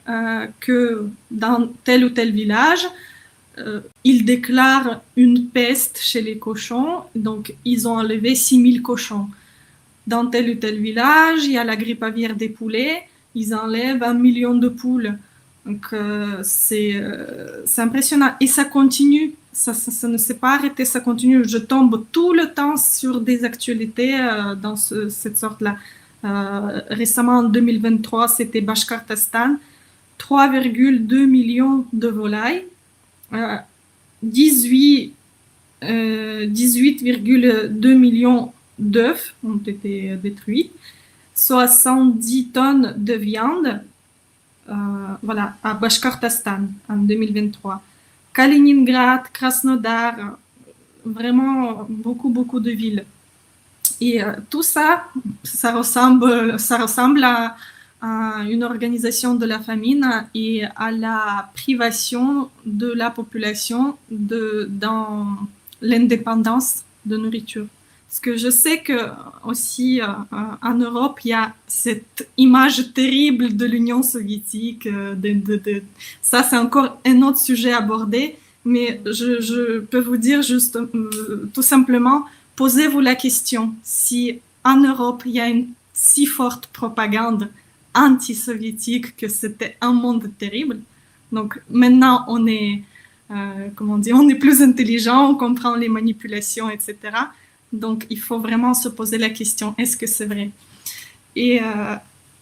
que dans tel ou tel village, ils déclarent une peste chez les cochons, donc ils ont enlevé 6000 cochons. Dans tel ou tel village, il y a la grippe aviaire des poulets, ils enlèvent 1 million de poules. Donc c'est impressionnant. Et ça continue, ça ne s'est pas arrêté, ça continue. Je tombe tout le temps sur des actualités dans cette sorte-là. Récemment, en 2023, c'était Bashkortostan, 3,2 millions de volailles, 18,2 millions d'œufs ont été détruits, 70 tonnes de viande, voilà, à Bashkortostan en 2023. Kaliningrad, Krasnodar, vraiment beaucoup de villes. Et tout ça, ça ressemble à une organisation de la famine et à la privation de la population dans l'indépendance de nourriture. Parce que je sais que aussi en Europe, il y a cette image terrible de l'Union soviétique. Ça, c'est encore un autre sujet abordé, mais je peux vous dire juste tout simplement, posez-vous la question si en Europe, il y a une si forte propagande anti-soviétique que c'était un monde terrible. Donc maintenant, on est, on est plus intelligent, on comprend les manipulations, etc. Donc il faut vraiment se poser la question, est-ce que c'est vrai? Et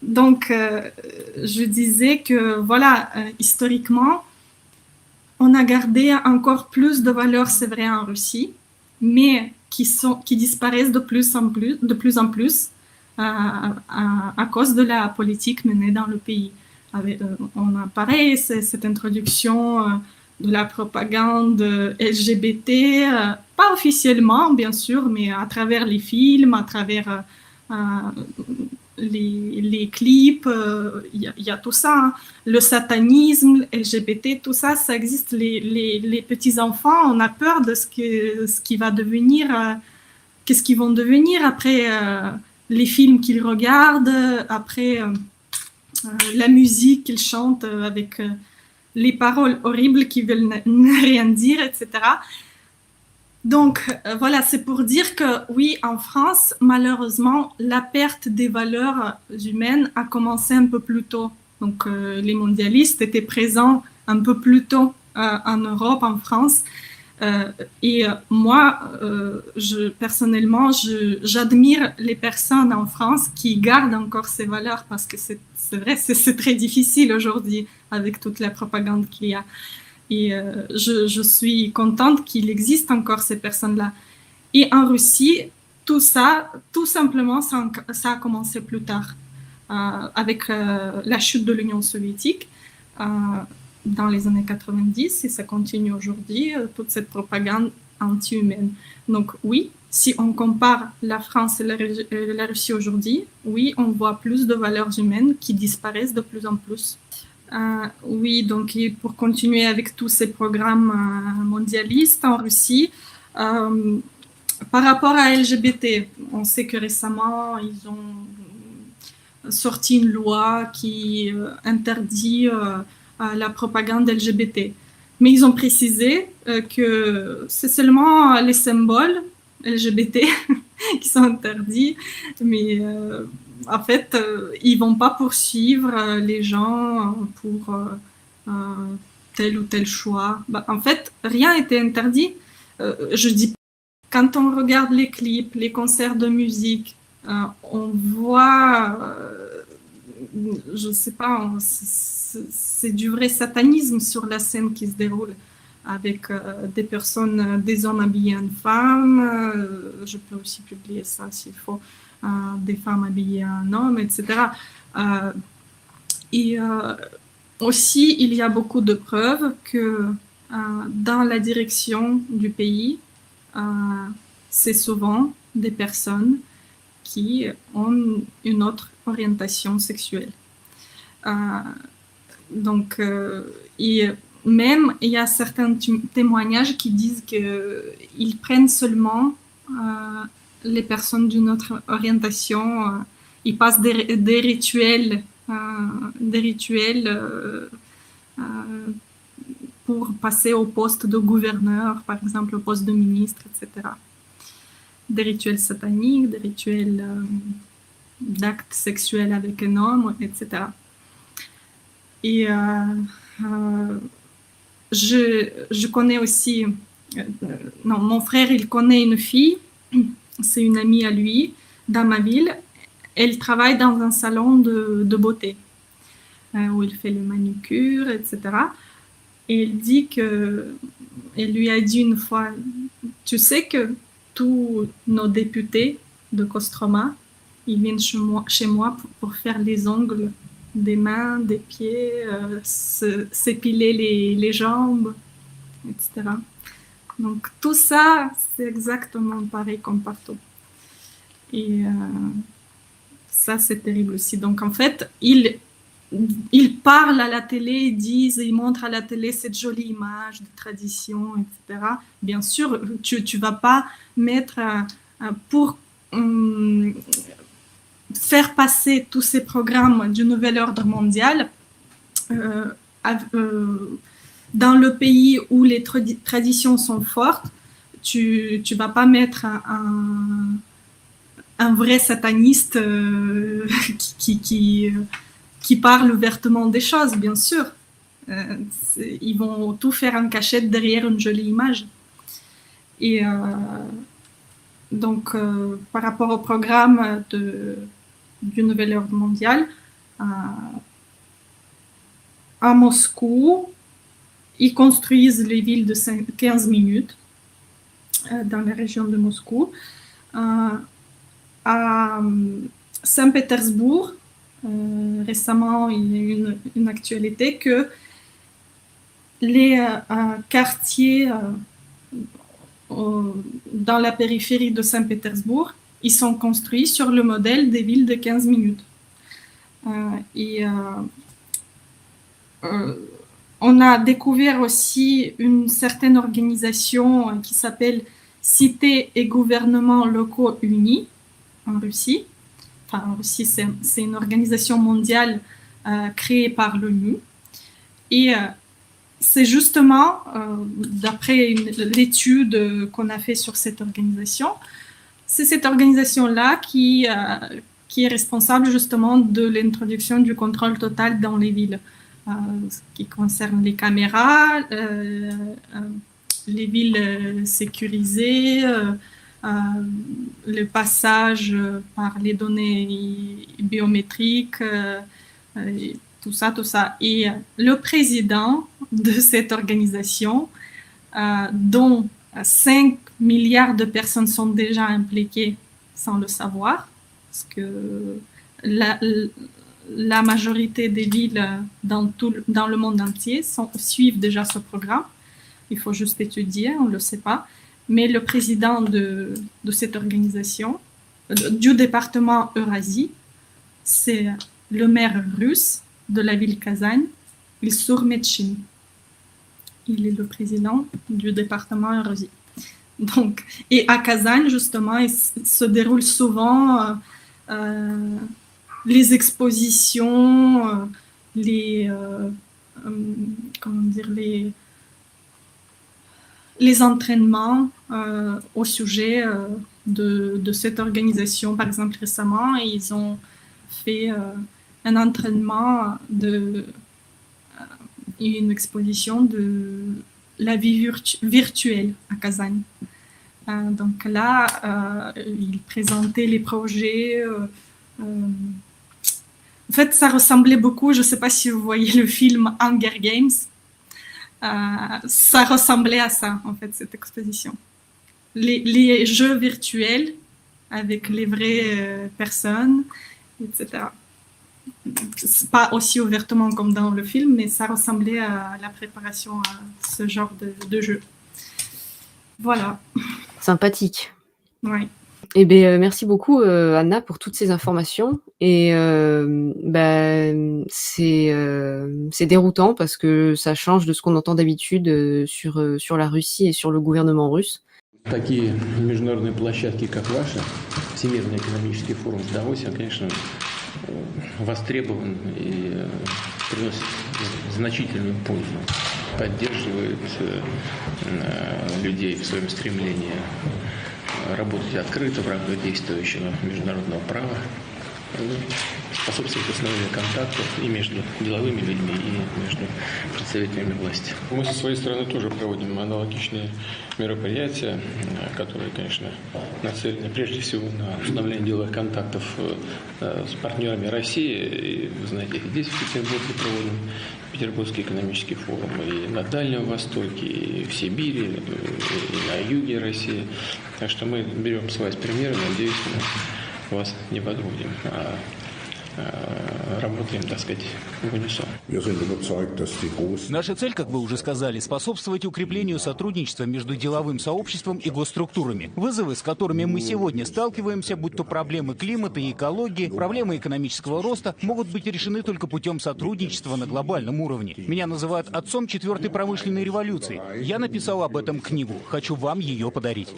donc, je disais que, voilà, historiquement, on a gardé encore plus de valeurs, c'est vrai, en Russie, mais qui disparaissent de plus en plus à cause de la politique menée dans le pays. On a pareil, cette introduction de la propagande LGBT, pas officiellement bien sûr, mais à travers les films, à travers les clips, il y a tout ça, hein. Le satanisme, LGBT, tout ça, ça existe. Les petits-enfants, on a peur de ce qui va devenir qu'est-ce qu'ils vont devenir après les films qu'ils regardent, après la musique qu'ils chantent avec les paroles horribles qui veulent rien dire, etc. Donc voilà, c'est pour dire que oui, en France, malheureusement, la perte des valeurs humaines a commencé un peu plus tôt. Donc les mondialistes étaient présents un peu plus tôt en Europe, en France. Moi, personnellement, j'admire les personnes en France qui gardent encore ces valeurs parce que c'est vrai, c'est très difficile aujourd'hui avec toute la propagande qu'il y a. Et je suis contente qu'il existe encore ces personnes-là. Et en Russie, tout ça, tout simplement, ça a commencé plus tard, avec la chute de l'Union soviétique dans les années 90, et ça continue aujourd'hui, toute cette propagande anti-humaine. Donc oui, si on compare la France et la Russie aujourd'hui, oui, on voit plus de valeurs humaines qui disparaissent de plus en plus. Oui, donc pour continuer avec tous ces programmes mondialistes en Russie, par rapport à LGBT, on sait que récemment, ils ont sorti une loi qui interdit la propagande LGBT. Mais ils ont précisé que c'est seulement les symboles LGBT qui sont interdits, mais en fait, ils ne vont pas poursuivre les gens pour tel ou tel choix. En fait, rien n'était interdit. Je dis, quand on regarde les clips, les concerts de musique, on voit, je ne sais pas, c'est du vrai satanisme sur la scène qui se déroule avec des personnes, des hommes habillés en femmes. Je peux aussi publier ça s'il faut. Des femmes habillées en hommes, etc. Aussi, il y a beaucoup de preuves que dans la direction du pays, c'est souvent des personnes qui ont une autre orientation sexuelle. Donc, même, il y a certains témoignages qui disent qu'ils prennent seulement les personnes d'une autre orientation. Ils passent des rituels, pour passer au poste de gouverneur, par exemple, au poste de ministre, etc. Des rituels sataniques, des rituels d'actes sexuels avec un homme, etc. Et je connais aussi, mon frère, il connaît une fille, c'est une amie à lui, dans ma ville. Elle travaille dans un salon de beauté, où il fait le manucure, etc. Et elle dit elle lui a dit une fois, tu sais que tous nos députés de Kostroma, ils viennent chez moi pour faire les ongles des mains, des pieds, s'épiler les jambes, etc. Donc tout ça, c'est exactement pareil comme partout. Et ça, c'est terrible aussi. Donc en fait, ils parlent à la télé, ils montrent à la télé cette jolie image de tradition, etc. Bien sûr, tu ne vas pas mettre pour faire passer tous ces programmes du nouvel ordre mondial dans le pays où les traditions sont fortes. Tu ne vas pas mettre un vrai sataniste qui parle ouvertement des choses, bien sûr. Ils vont tout faire en cachette derrière une jolie image. Et donc, par rapport au programme du nouvel ordre mondial, à Moscou, ils construisent les villes de 15 minutes dans la région de Moscou. À Saint-Pétersbourg, récemment, il y a eu une actualité que les quartiers dans la périphérie de Saint-Pétersbourg, ils sont construits sur le modèle des villes de 15 minutes. On a découvert aussi une certaine organisation qui s'appelle cités et gouvernements locaux unis en Russie. Enfin, en Russie, c'est une organisation mondiale créée par l'ONU. Et c'est justement, d'après l'étude qu'on a fait sur cette organisation, c'est cette organisation-là qui est responsable justement de l'introduction du contrôle total dans les villes, ce qui concerne les caméras, les villes sécurisées, le passage par les données biométriques, tout ça. Et le président de cette organisation, dont 5 milliards de personnes sont déjà impliquées sans le savoir, parce que la majorité des villes dans le monde entier suivent déjà ce programme. Il faut juste étudier, on ne le sait pas. Mais le président de cette organisation, du département Eurasie, c'est le maire russe de la ville Kazan, Ilsour Metchin. Il est le président du département Eurasie. Donc, et à Kazan, justement, il se déroule souvent les expositions, les entraînements au sujet de cette organisation. Par exemple, récemment, ils ont fait un entraînement une exposition de la vie virtuelle à Kazan. Donc là, ils présentaient les projets. En fait, ça ressemblait beaucoup, je ne sais pas si vous voyez le film Hunger Games, ça ressemblait à ça, en fait, cette exposition. Les jeux virtuels avec les vraies personnes, etc. C'est pas aussi ouvertement comme dans le film, mais ça ressemblait à la préparation à ce genre de jeu. Voilà. Sympathique. Oui. Eh bien, merci beaucoup, Anna, pour toutes ces informations. Et c'est déroutant parce que ça change de ce qu'on entend d'habitude sur la Russie et sur le gouvernement russe. Такие международные площадки, как ваша, Всемирный экономический форум в Давосе, конечно, востребован и приносит значительную пользу, поддерживает людей в своем стремлении работать открыто в рамках действующего международного права, способствует установлению контактов и между деловыми людьми, и между представителями власти. Мы со своей стороны тоже проводим аналогичные мероприятия, которые, конечно, нацелены прежде всего на установление деловых контактов с партнерами России. И, вы знаете, здесь, в Петербурге, проводим Петербургский экономический форум и на Дальнем Востоке, и в Сибири, и на юге России. Так что мы берем с вас примеры, надеюсь, мы вас не подводим, а работаем, так сказать, в унисон. Наша цель, как вы уже сказали, способствовать укреплению сотрудничества между деловым сообществом и госструктурами. Вызовы, с которыми мы сегодня сталкиваемся, будь то проблемы климата и экологии, проблемы экономического роста, могут быть решены только путем сотрудничества на глобальном уровне. Меня называют отцом 4-й промышленной революции. Я написал об этом книгу. Хочу вам ее подарить.